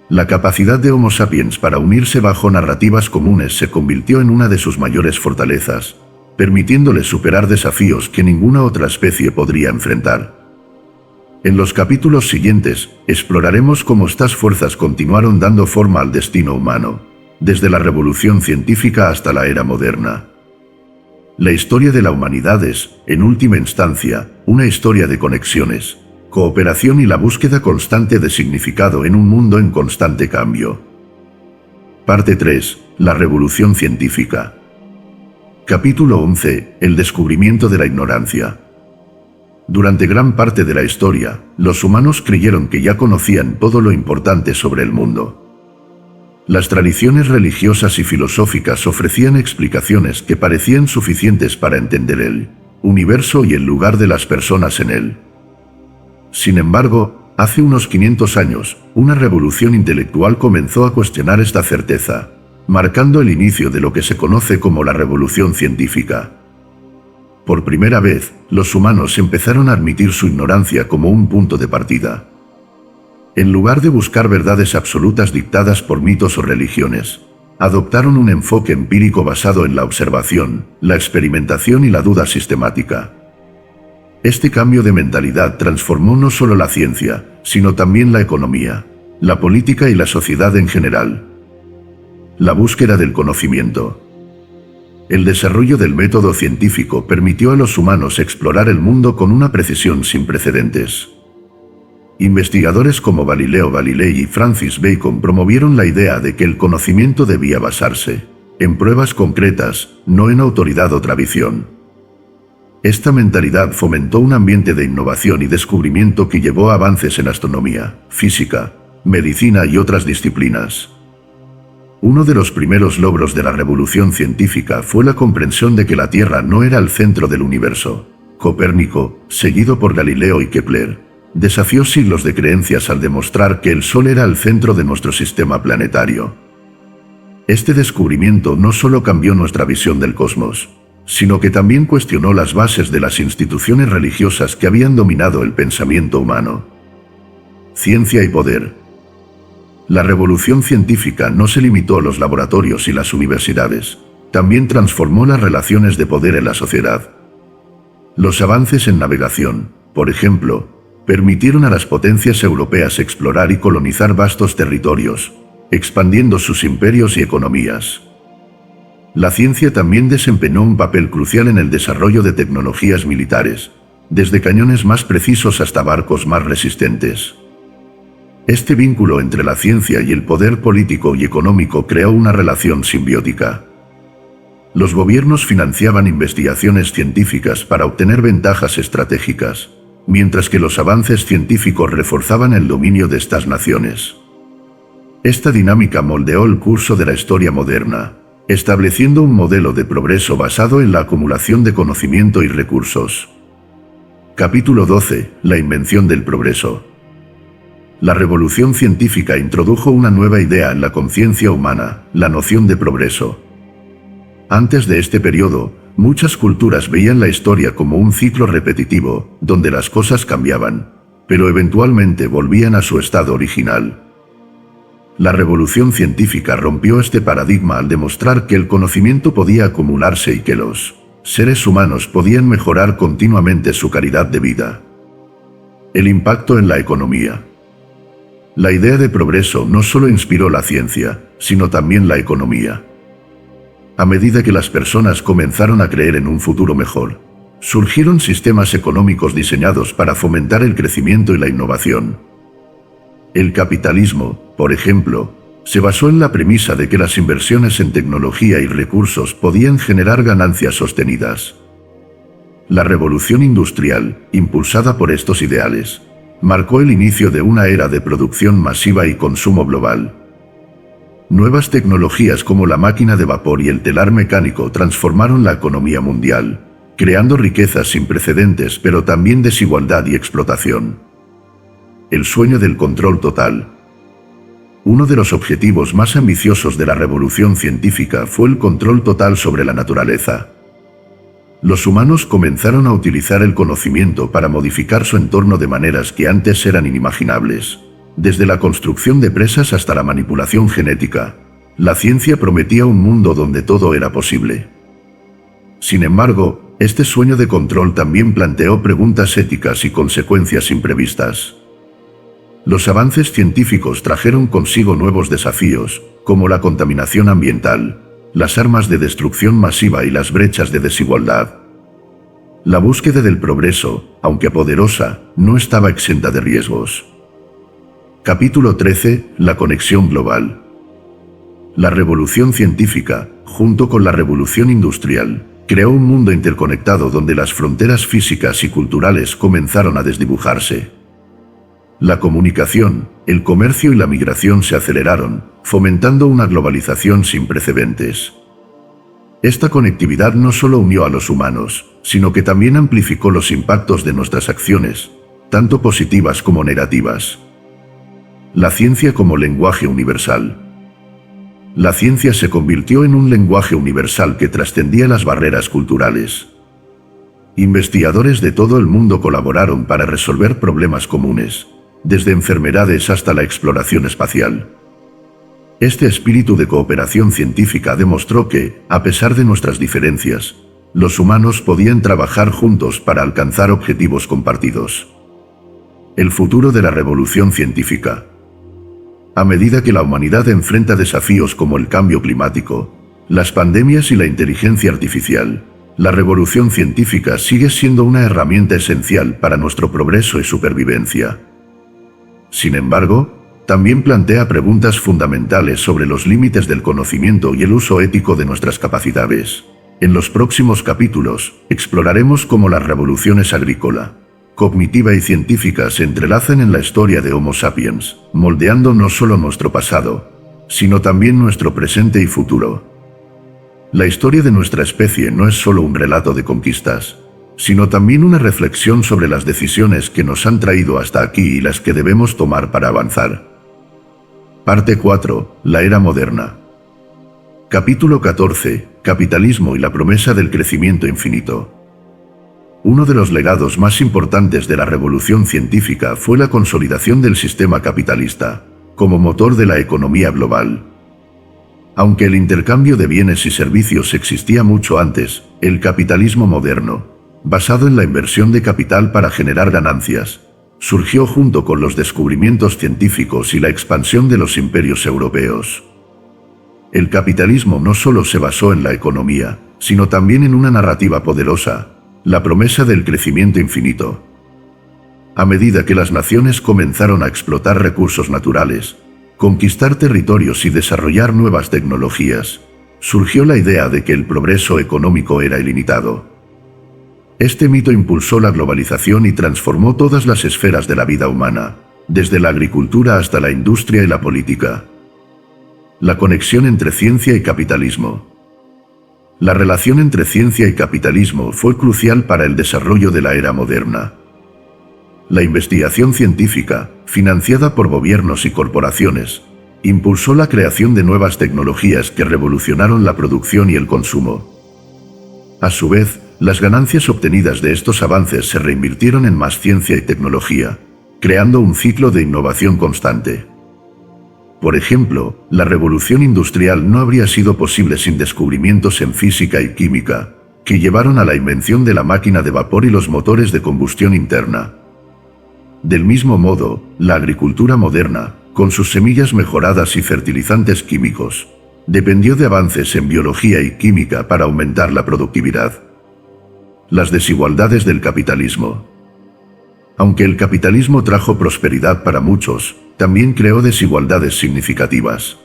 La capacidad de Homo sapiens para unirse bajo narrativas comunes se convirtió en una de sus mayores fortalezas, permitiéndole superar desafíos que ninguna otra especie podría enfrentar. En los capítulos siguientes, exploraremos cómo estas fuerzas continuaron dando forma al destino humano, desde la revolución científica hasta la era moderna. La historia de la humanidad es, en última instancia, una historia de conexiones, cooperación y la búsqueda constante de significado en un mundo en constante cambio. Parte 3. La revolución científica. Capítulo 11. El descubrimiento de la ignorancia. Durante gran parte de la historia, los humanos creyeron que ya conocían todo lo importante sobre el mundo. Las tradiciones religiosas y filosóficas ofrecían explicaciones que parecían suficientes para entender el universo y el lugar de las personas en él. Sin embargo, hace unos 500 años, una revolución intelectual comenzó a cuestionar esta certeza, marcando el inicio de lo que se conoce como la revolución científica. Por primera vez, los humanos empezaron a admitir su ignorancia como un punto de partida. En lugar de buscar verdades absolutas dictadas por mitos o religiones, adoptaron un enfoque empírico basado en la observación, la experimentación y la duda sistemática. Este cambio de mentalidad transformó no solo la ciencia, sino también la economía, la política y la sociedad en general. La búsqueda del conocimiento. El desarrollo del método científico permitió a los humanos explorar el mundo con una precisión sin precedentes. Investigadores como Galileo Galilei y Francis Bacon promovieron la idea de que el conocimiento debía basarse en pruebas concretas, no en autoridad o tradición. Esta mentalidad fomentó un ambiente de innovación y descubrimiento que llevó a avances en astronomía, física, medicina y otras disciplinas. Uno de los primeros logros de la revolución científica fue la comprensión de que la Tierra no era el centro del universo. Copérnico, seguido por Galileo y Kepler, desafió siglos de creencias al demostrar que el Sol era el centro de nuestro sistema planetario. Este descubrimiento no solo cambió nuestra visión del cosmos, sino que también cuestionó las bases de las instituciones religiosas que habían dominado el pensamiento humano. Ciencia y poder. La revolución científica no se limitó a los laboratorios y las universidades, también transformó las relaciones de poder en la sociedad. Los avances en navegación, por ejemplo, permitieron a las potencias europeas explorar y colonizar vastos territorios, expandiendo sus imperios y economías. La ciencia también desempeñó un papel crucial en el desarrollo de tecnologías militares, desde cañones más precisos hasta barcos más resistentes. Este vínculo entre la ciencia y el poder político y económico creó una relación simbiótica. Los gobiernos financiaban investigaciones científicas para obtener ventajas estratégicas, mientras que los avances científicos reforzaban el dominio de estas naciones. Esta dinámica moldeó el curso de la historia moderna, estableciendo un modelo de progreso basado en la acumulación de conocimiento y recursos. Capítulo 12. La invención del progreso. La revolución científica introdujo una nueva idea en la conciencia humana, la noción de progreso. Antes de este periodo, muchas culturas veían la historia como un ciclo repetitivo, donde las cosas cambiaban, pero eventualmente volvían a su estado original. La revolución científica rompió este paradigma al demostrar que el conocimiento podía acumularse y que los seres humanos podían mejorar continuamente su calidad de vida. El impacto en la economía. La idea de progreso no solo inspiró la ciencia, sino también la economía. A medida que las personas comenzaron a creer en un futuro mejor, surgieron sistemas económicos diseñados para fomentar el crecimiento y la innovación. El capitalismo, por ejemplo, se basó en la premisa de que las inversiones en tecnología y recursos podían generar ganancias sostenidas. La revolución industrial, impulsada por estos ideales, marcó el inicio de una era de producción masiva y consumo global. Nuevas tecnologías como la máquina de vapor y el telar mecánico transformaron la economía mundial, creando riquezas sin precedentes pero también desigualdad y explotación. El sueño del control total. Uno de los objetivos más ambiciosos de la revolución científica fue el control total sobre la naturaleza. Los humanos comenzaron a utilizar el conocimiento para modificar su entorno de maneras que antes eran inimaginables. Desde la construcción de presas hasta la manipulación genética, la ciencia prometía un mundo donde todo era posible. Sin embargo, este sueño de control también planteó preguntas éticas y consecuencias imprevistas. Los avances científicos trajeron consigo nuevos desafíos, como la contaminación ambiental, las armas de destrucción masiva y las brechas de desigualdad. La búsqueda del progreso, aunque poderosa, no estaba exenta de riesgos. Capítulo 13. La conexión global. La revolución científica, junto con la revolución industrial, creó un mundo interconectado donde las fronteras físicas y culturales comenzaron a desdibujarse. La comunicación, el comercio y la migración se aceleraron, fomentando una globalización sin precedentes. Esta conectividad no solo unió a los humanos, sino que también amplificó los impactos de nuestras acciones, tanto positivas como negativas. La ciencia como lenguaje universal. La ciencia se convirtió en un lenguaje universal que trascendía las barreras culturales. Investigadores de todo el mundo colaboraron para resolver problemas comunes, desde enfermedades hasta la exploración espacial. Este espíritu de cooperación científica demostró que, a pesar de nuestras diferencias, los humanos podían trabajar juntos para alcanzar objetivos compartidos. El futuro de la revolución científica. A medida que la humanidad enfrenta desafíos como el cambio climático, las pandemias y la inteligencia artificial, la revolución científica sigue siendo una herramienta esencial para nuestro progreso y supervivencia. Sin embargo, también plantea preguntas fundamentales sobre los límites del conocimiento y el uso ético de nuestras capacidades. En los próximos capítulos, exploraremos cómo las revoluciones agrícola, cognitiva y científica se entrelazan en la historia de Homo sapiens, moldeando no solo nuestro pasado, sino también nuestro presente y futuro. La historia de nuestra especie no es solo un relato de conquistas, sino también una reflexión sobre las decisiones que nos han traído hasta aquí y las que debemos tomar para avanzar. Parte 4. La era moderna. Capítulo 14. Capitalismo y la promesa del crecimiento infinito. Uno de los legados más importantes de la revolución científica fue la consolidación del sistema capitalista, como motor de la economía global. Aunque el intercambio de bienes y servicios existía mucho antes, el capitalismo moderno, basado en la inversión de capital para generar ganancias, surgió junto con los descubrimientos científicos y la expansión de los imperios europeos. El capitalismo no solo se basó en la economía, sino también en una narrativa poderosa, la promesa del crecimiento infinito. A medida que las naciones comenzaron a explotar recursos naturales, conquistar territorios y desarrollar nuevas tecnologías, surgió la idea de que el progreso económico era ilimitado. Este mito impulsó la globalización y transformó todas las esferas de la vida humana, desde la agricultura hasta la industria y la política. La conexión entre ciencia y capitalismo. La relación entre ciencia y capitalismo fue crucial para el desarrollo de la era moderna. La investigación científica, financiada por gobiernos y corporaciones, impulsó la creación de nuevas tecnologías que revolucionaron la producción y el consumo. A su vez, las ganancias obtenidas de estos avances se reinvirtieron en más ciencia y tecnología, creando un ciclo de innovación constante. Por ejemplo, la revolución industrial no habría sido posible sin descubrimientos en física y química, que llevaron a la invención de la máquina de vapor y los motores de combustión interna. Del mismo modo, la agricultura moderna, con sus semillas mejoradas y fertilizantes químicos, dependió de avances en biología y química para aumentar la productividad. Las desigualdades del capitalismo. Aunque el capitalismo trajo prosperidad para muchos, también creó desigualdades significativas.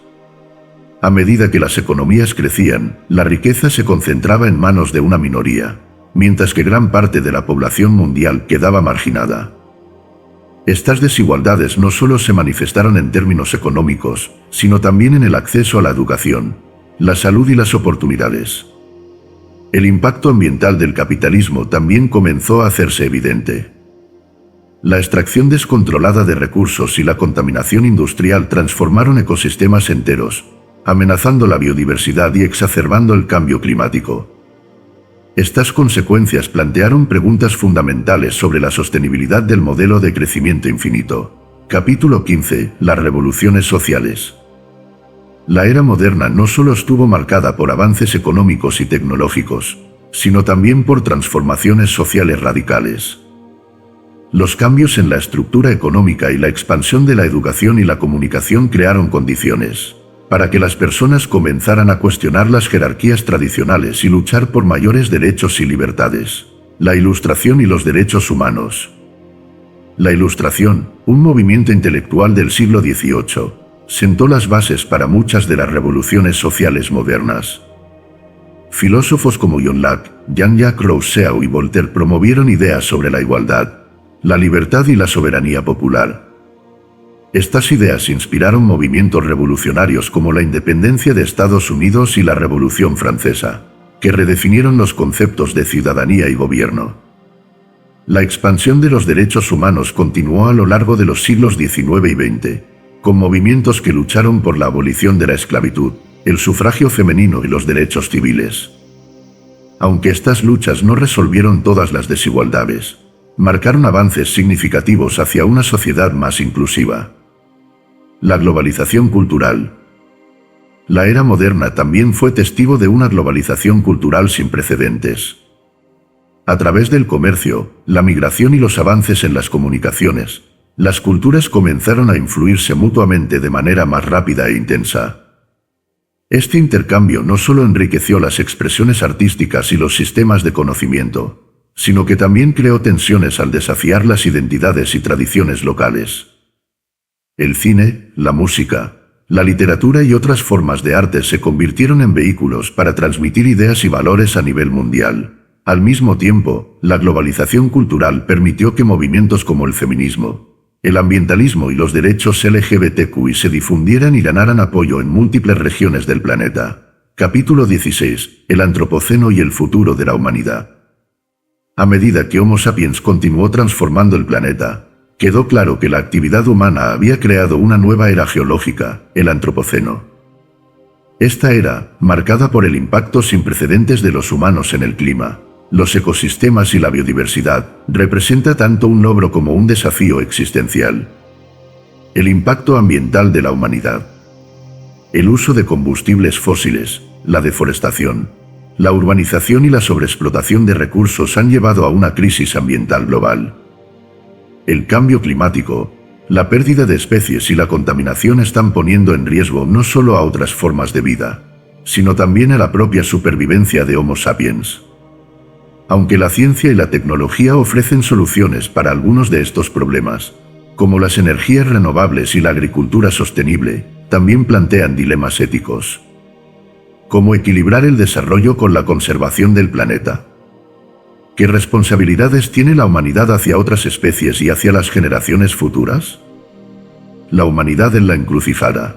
A medida que las economías crecían, la riqueza se concentraba en manos de una minoría, mientras que gran parte de la población mundial quedaba marginada. Estas desigualdades no solo se manifestaron en términos económicos, sino también en el acceso a la educación, la salud y las oportunidades. El impacto ambiental del capitalismo también comenzó a hacerse evidente. La extracción descontrolada de recursos y la contaminación industrial transformaron ecosistemas enteros, amenazando la biodiversidad y exacerbando el cambio climático. Estas consecuencias plantearon preguntas fundamentales sobre la sostenibilidad del modelo de crecimiento infinito. Capítulo 15. Las revoluciones sociales. La era moderna no solo estuvo marcada por avances económicos y tecnológicos, sino también por transformaciones sociales radicales. Los cambios en la estructura económica y la expansión de la educación y la comunicación crearon condiciones para que las personas comenzaran a cuestionar las jerarquías tradicionales y luchar por mayores derechos y libertades. La Ilustración y los derechos humanos. La Ilustración, un movimiento intelectual del siglo XVIII, sentó las bases para muchas de las revoluciones sociales modernas. Filósofos como John Locke, Jean-Jacques Rousseau y Voltaire promovieron ideas sobre la igualdad, la libertad y la soberanía popular. Estas ideas inspiraron movimientos revolucionarios como la independencia de Estados Unidos y la Revolución Francesa, que redefinieron los conceptos de ciudadanía y gobierno. La expansión de los derechos humanos continuó a lo largo de los siglos XIX y XX, con movimientos que lucharon por la abolición de la esclavitud, el sufragio femenino y los derechos civiles. Aunque estas luchas no resolvieron todas las desigualdades, marcaron avances significativos hacia una sociedad más inclusiva. La globalización cultural. La era moderna también fue testigo de una globalización cultural sin precedentes. A través del comercio, la migración y los avances en las comunicaciones, las culturas comenzaron a influirse mutuamente de manera más rápida e intensa. Este intercambio no solo enriqueció las expresiones artísticas y los sistemas de conocimiento, sino que también creó tensiones al desafiar las identidades y tradiciones locales. El cine, la música, la literatura y otras formas de arte se convirtieron en vehículos para transmitir ideas y valores a nivel mundial. Al mismo tiempo, la globalización cultural permitió que movimientos como el feminismo, el ambientalismo y los derechos LGBTQI se difundieran y ganaran apoyo en múltiples regiones del planeta. Capítulo 16. El Antropoceno y el futuro de la humanidad. A medida que Homo sapiens continuó transformando el planeta, quedó claro que la actividad humana había creado una nueva era geológica, el Antropoceno. Esta era, marcada por el impacto sin precedentes de los humanos en el clima, los ecosistemas y la biodiversidad, representa tanto un logro como un desafío existencial. El impacto ambiental de la humanidad. El uso de combustibles fósiles, la deforestación, la urbanización y la sobreexplotación de recursos han llevado a una crisis ambiental global. El cambio climático, la pérdida de especies y la contaminación están poniendo en riesgo no solo a otras formas de vida, sino también a la propia supervivencia de Homo sapiens. Aunque la ciencia y la tecnología ofrecen soluciones para algunos de estos problemas, como las energías renovables y la agricultura sostenible, también plantean dilemas éticos. ¿Cómo equilibrar el desarrollo con la conservación del planeta? ¿Qué responsabilidades tiene la humanidad hacia otras especies y hacia las generaciones futuras? La humanidad en la encrucijada.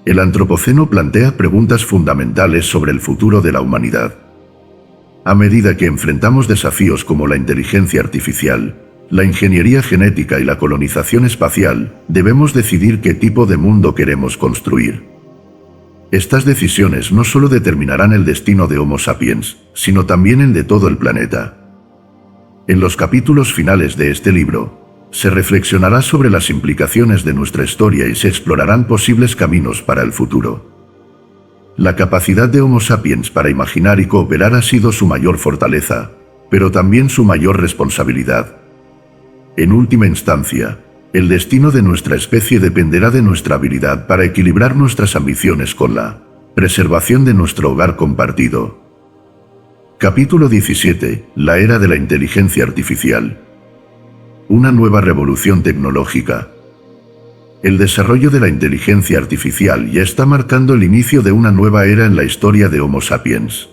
El Antropoceno plantea preguntas fundamentales sobre el futuro de la humanidad. A medida que enfrentamos desafíos como la inteligencia artificial, la ingeniería genética y la colonización espacial, debemos decidir qué tipo de mundo queremos construir. Estas decisiones no solo determinarán el destino de Homo sapiens, sino también el de todo el planeta. En los capítulos finales de este libro, se reflexionará sobre las implicaciones de nuestra historia y se explorarán posibles caminos para el futuro. La capacidad de Homo sapiens para imaginar y cooperar ha sido su mayor fortaleza, pero también su mayor responsabilidad. En última instancia, el destino de nuestra especie dependerá de nuestra habilidad para equilibrar nuestras ambiciones con la preservación de nuestro hogar compartido. Capítulo 17. La era de la inteligencia artificial. Una nueva revolución tecnológica. El desarrollo de la inteligencia artificial ya está marcando el inicio de una nueva era en la historia de Homo sapiens.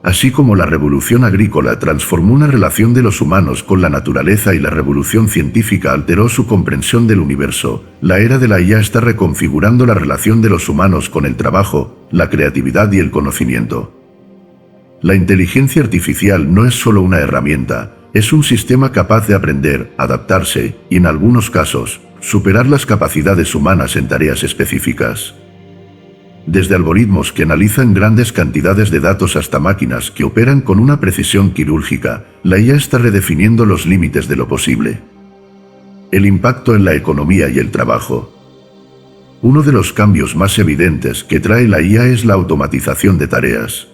Así como la revolución agrícola transformó una relación de los humanos con la naturaleza y la revolución científica alteró su comprensión del universo, la era de la IA está reconfigurando la relación de los humanos con el trabajo, la creatividad y el conocimiento. La inteligencia artificial no es solo una herramienta, es un sistema capaz de aprender, adaptarse y, en algunos casos, superar las capacidades humanas en tareas específicas. Desde algoritmos que analizan grandes cantidades de datos hasta máquinas que operan con una precisión quirúrgica, la IA está redefiniendo los límites de lo posible. El impacto en la economía y el trabajo. Uno de los cambios más evidentes que trae la IA es la automatización de tareas.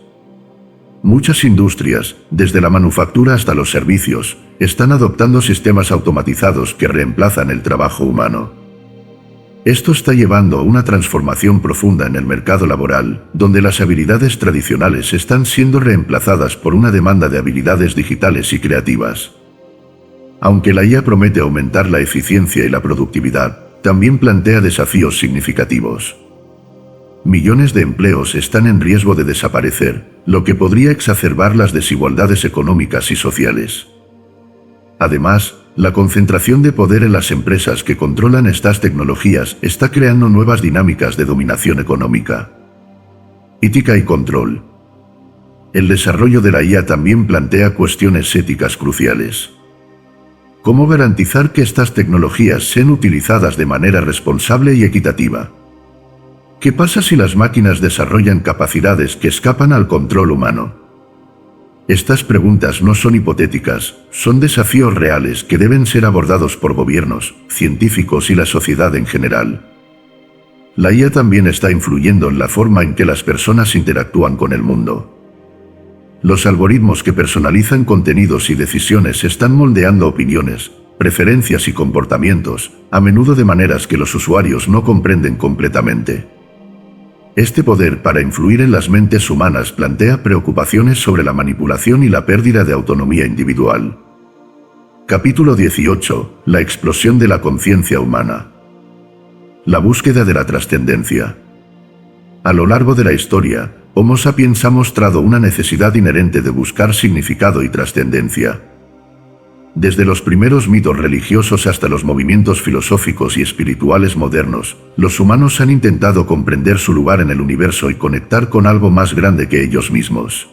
Muchas industrias, desde la manufactura hasta los servicios, están adoptando sistemas automatizados que reemplazan el trabajo humano. Esto está llevando a una transformación profunda en el mercado laboral, donde las habilidades tradicionales están siendo reemplazadas por una demanda de habilidades digitales y creativas. Aunque la IA promete aumentar la eficiencia y la productividad, también plantea desafíos significativos. Millones de empleos están en riesgo de desaparecer, lo que podría exacerbar las desigualdades económicas y sociales. Además, la concentración de poder en las empresas que controlan estas tecnologías está creando nuevas dinámicas de dominación económica. Ética y control. El desarrollo de la IA también plantea cuestiones éticas cruciales. ¿Cómo garantizar que estas tecnologías sean utilizadas de manera responsable y equitativa? ¿Qué pasa si las máquinas desarrollan capacidades que escapan al control humano? Estas preguntas no son hipotéticas, son desafíos reales que deben ser abordados por gobiernos, científicos y la sociedad en general. La IA también está influyendo en la forma en que las personas interactúan con el mundo. Los algoritmos que personalizan contenidos y decisiones están moldeando opiniones, preferencias y comportamientos, a menudo de maneras que los usuarios no comprenden completamente. Este poder para influir en las mentes humanas plantea preocupaciones sobre la manipulación y la pérdida de autonomía individual. Capítulo 18. La explosión de la conciencia humana. La búsqueda de la trascendencia. A lo largo de la historia, Homo sapiens ha mostrado una necesidad inherente de buscar significado y trascendencia. Desde los primeros mitos religiosos hasta los movimientos filosóficos y espirituales modernos, los humanos han intentado comprender su lugar en el universo y conectar con algo más grande que ellos mismos.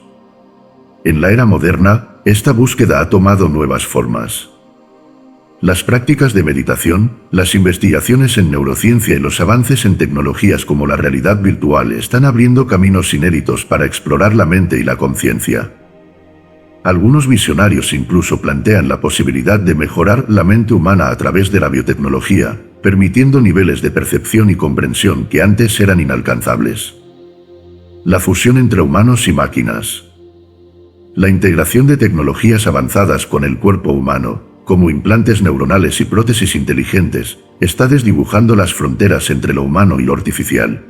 En la era moderna, esta búsqueda ha tomado nuevas formas. Las prácticas de meditación, las investigaciones en neurociencia y los avances en tecnologías como la realidad virtual están abriendo caminos inéditos para explorar la mente y la conciencia. Algunos visionarios incluso plantean la posibilidad de mejorar la mente humana a través de la biotecnología, permitiendo niveles de percepción y comprensión que antes eran inalcanzables. La fusión entre humanos y máquinas. La integración de tecnologías avanzadas con el cuerpo humano, como implantes neuronales y prótesis inteligentes, está desdibujando las fronteras entre lo humano y lo artificial.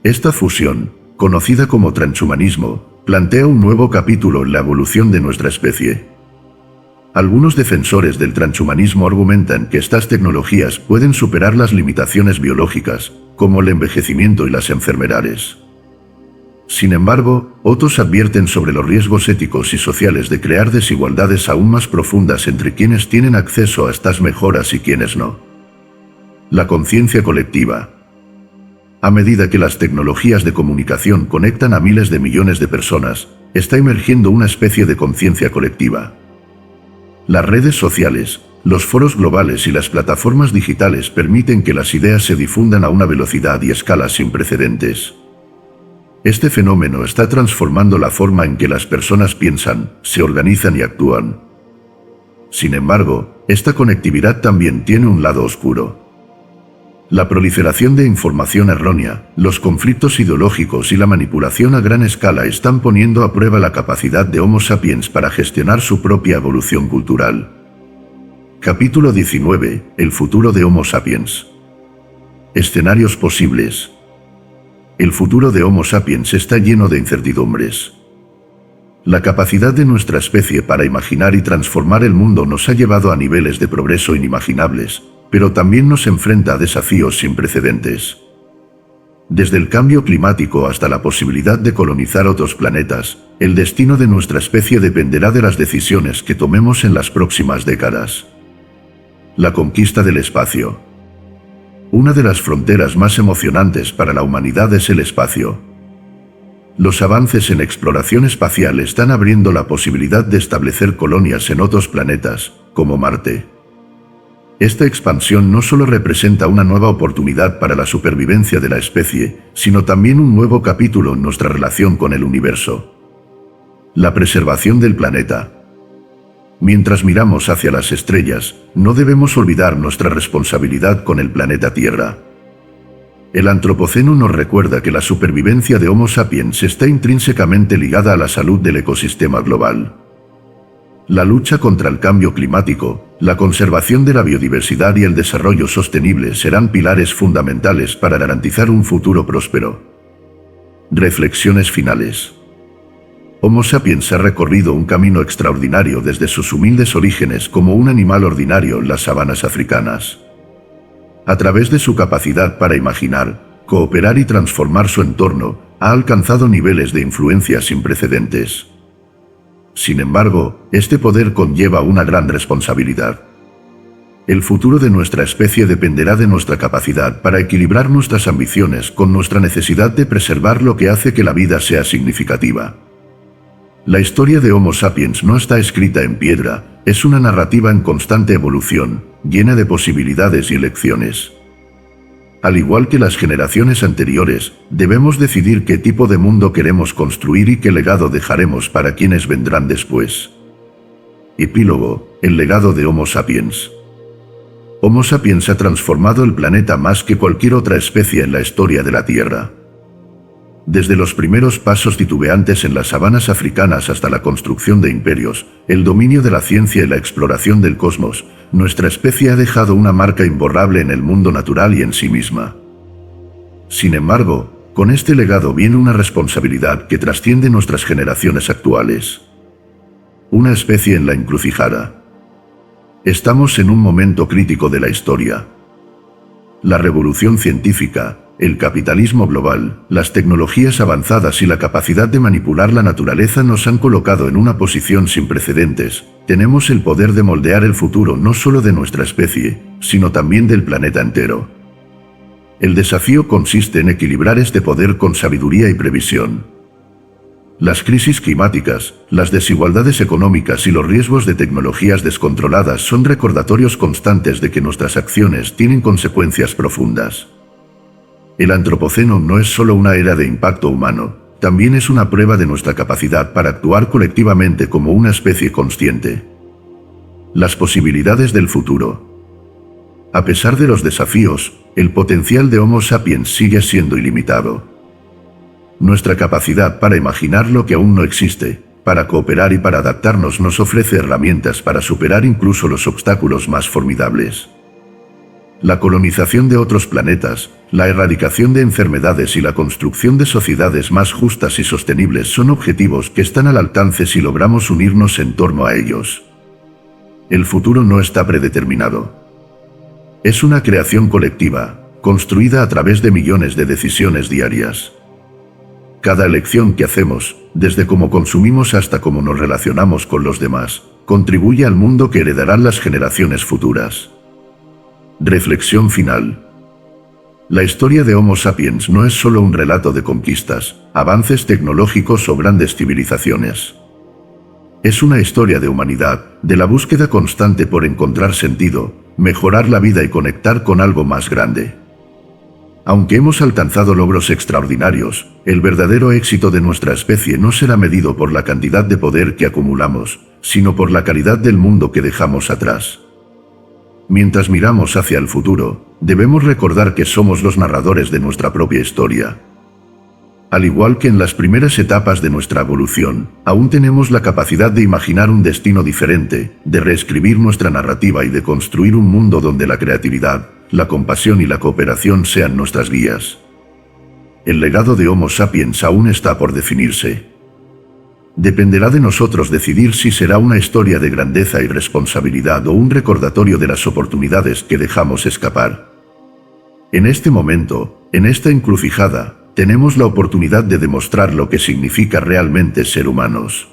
Esta fusión, conocida como transhumanismo, plantea un nuevo capítulo en la evolución de nuestra especie. Algunos defensores del transhumanismo argumentan que estas tecnologías pueden superar las limitaciones biológicas, como el envejecimiento y las enfermedades. Sin embargo, otros advierten sobre los riesgos éticos y sociales de crear desigualdades aún más profundas entre quienes tienen acceso a estas mejoras y quienes no. La conciencia colectiva. A medida que las tecnologías de comunicación conectan a miles de millones de personas, está emergiendo una especie de conciencia colectiva. Las redes sociales, los foros globales y las plataformas digitales permiten que las ideas se difundan a una velocidad y escala sin precedentes. Este fenómeno está transformando la forma en que las personas piensan, se organizan y actúan. Sin embargo, esta conectividad también tiene un lado oscuro. La proliferación de información errónea, los conflictos ideológicos y la manipulación a gran escala están poniendo a prueba la capacidad de Homo sapiens para gestionar su propia evolución cultural. Capítulo 19. El futuro de Homo sapiens. Escenarios posibles. El futuro de Homo sapiens está lleno de incertidumbres. La capacidad de nuestra especie para imaginar y transformar el mundo nos ha llevado a niveles de progreso inimaginables, pero también nos enfrenta a desafíos sin precedentes. Desde el cambio climático hasta la posibilidad de colonizar otros planetas, el destino de nuestra especie dependerá de las decisiones que tomemos en las próximas décadas. La conquista del espacio. Una de las fronteras más emocionantes para la humanidad es el espacio. Los avances en exploración espacial están abriendo la posibilidad de establecer colonias en otros planetas, como Marte. Esta expansión no solo representa una nueva oportunidad para la supervivencia de la especie, sino también un nuevo capítulo en nuestra relación con el universo. La preservación del planeta. Mientras miramos hacia las estrellas, no debemos olvidar nuestra responsabilidad con el planeta Tierra. El Antropoceno nos recuerda que la supervivencia de Homo sapiens está intrínsecamente ligada a la salud del ecosistema global. La lucha contra el cambio climático, la conservación de la biodiversidad y el desarrollo sostenible serán pilares fundamentales para garantizar un futuro próspero. Reflexiones finales. Homo sapiens ha recorrido un camino extraordinario desde sus humildes orígenes como un animal ordinario en las sabanas africanas. A través de su capacidad para imaginar, cooperar y transformar su entorno, ha alcanzado niveles de influencia sin precedentes. Sin embargo, este poder conlleva una gran responsabilidad. El futuro de nuestra especie dependerá de nuestra capacidad para equilibrar nuestras ambiciones con nuestra necesidad de preservar lo que hace que la vida sea significativa. La historia de Homo sapiens no está escrita en piedra, es una narrativa en constante evolución, llena de posibilidades y elecciones. Al igual que las generaciones anteriores, debemos decidir qué tipo de mundo queremos construir y qué legado dejaremos para quienes vendrán después. Epílogo: el legado de Homo sapiens. Homo sapiens ha transformado el planeta más que cualquier otra especie en la historia de la Tierra. Desde los primeros pasos titubeantes en las sabanas africanas hasta la construcción de imperios, el dominio de la ciencia y la exploración del cosmos, nuestra especie ha dejado una marca imborrable en el mundo natural y en sí misma. Sin embargo, con este legado viene una responsabilidad que trasciende nuestras generaciones actuales. Una especie en la encrucijada. Estamos en un momento crítico de la historia. La revolución científica, el capitalismo global, las tecnologías avanzadas y la capacidad de manipular la naturaleza nos han colocado en una posición sin precedentes. Tenemos el poder de moldear el futuro no solo de nuestra especie, sino también del planeta entero. El desafío consiste en equilibrar este poder con sabiduría y previsión. Las crisis climáticas, las desigualdades económicas y los riesgos de tecnologías descontroladas son recordatorios constantes de que nuestras acciones tienen consecuencias profundas. El Antropoceno no es solo una era de impacto humano, también es una prueba de nuestra capacidad para actuar colectivamente como una especie consciente. Las posibilidades del futuro. A pesar de los desafíos, el potencial de Homo sapiens sigue siendo ilimitado. Nuestra capacidad para imaginar lo que aún no existe, para cooperar y para adaptarnos nos ofrece herramientas para superar incluso los obstáculos más formidables. La colonización de otros planetas, la erradicación de enfermedades y la construcción de sociedades más justas y sostenibles son objetivos que están al alcance si logramos unirnos en torno a ellos. El futuro no está predeterminado. Es una creación colectiva, construida a través de millones de decisiones diarias. Cada elección que hacemos, desde cómo consumimos hasta cómo nos relacionamos con los demás, contribuye al mundo que heredarán las generaciones futuras. Reflexión final. La historia de Homo sapiens no es solo un relato de conquistas, avances tecnológicos o grandes civilizaciones. Es una historia de humanidad, de la búsqueda constante por encontrar sentido, mejorar la vida y conectar con algo más grande. Aunque hemos alcanzado logros extraordinarios, el verdadero éxito de nuestra especie no será medido por la cantidad de poder que acumulamos, sino por la calidad del mundo que dejamos atrás. Mientras miramos hacia el futuro, debemos recordar que somos los narradores de nuestra propia historia. Al igual que en las primeras etapas de nuestra evolución, aún tenemos la capacidad de imaginar un destino diferente, de reescribir nuestra narrativa y de construir un mundo donde la creatividad, la compasión y la cooperación sean nuestras guías. El legado de Homo sapiens aún está por definirse. Dependerá de nosotros decidir si será una historia de grandeza y responsabilidad o un recordatorio de las oportunidades que dejamos escapar. En este momento, en esta encrucijada, tenemos la oportunidad de demostrar lo que significa realmente ser humanos.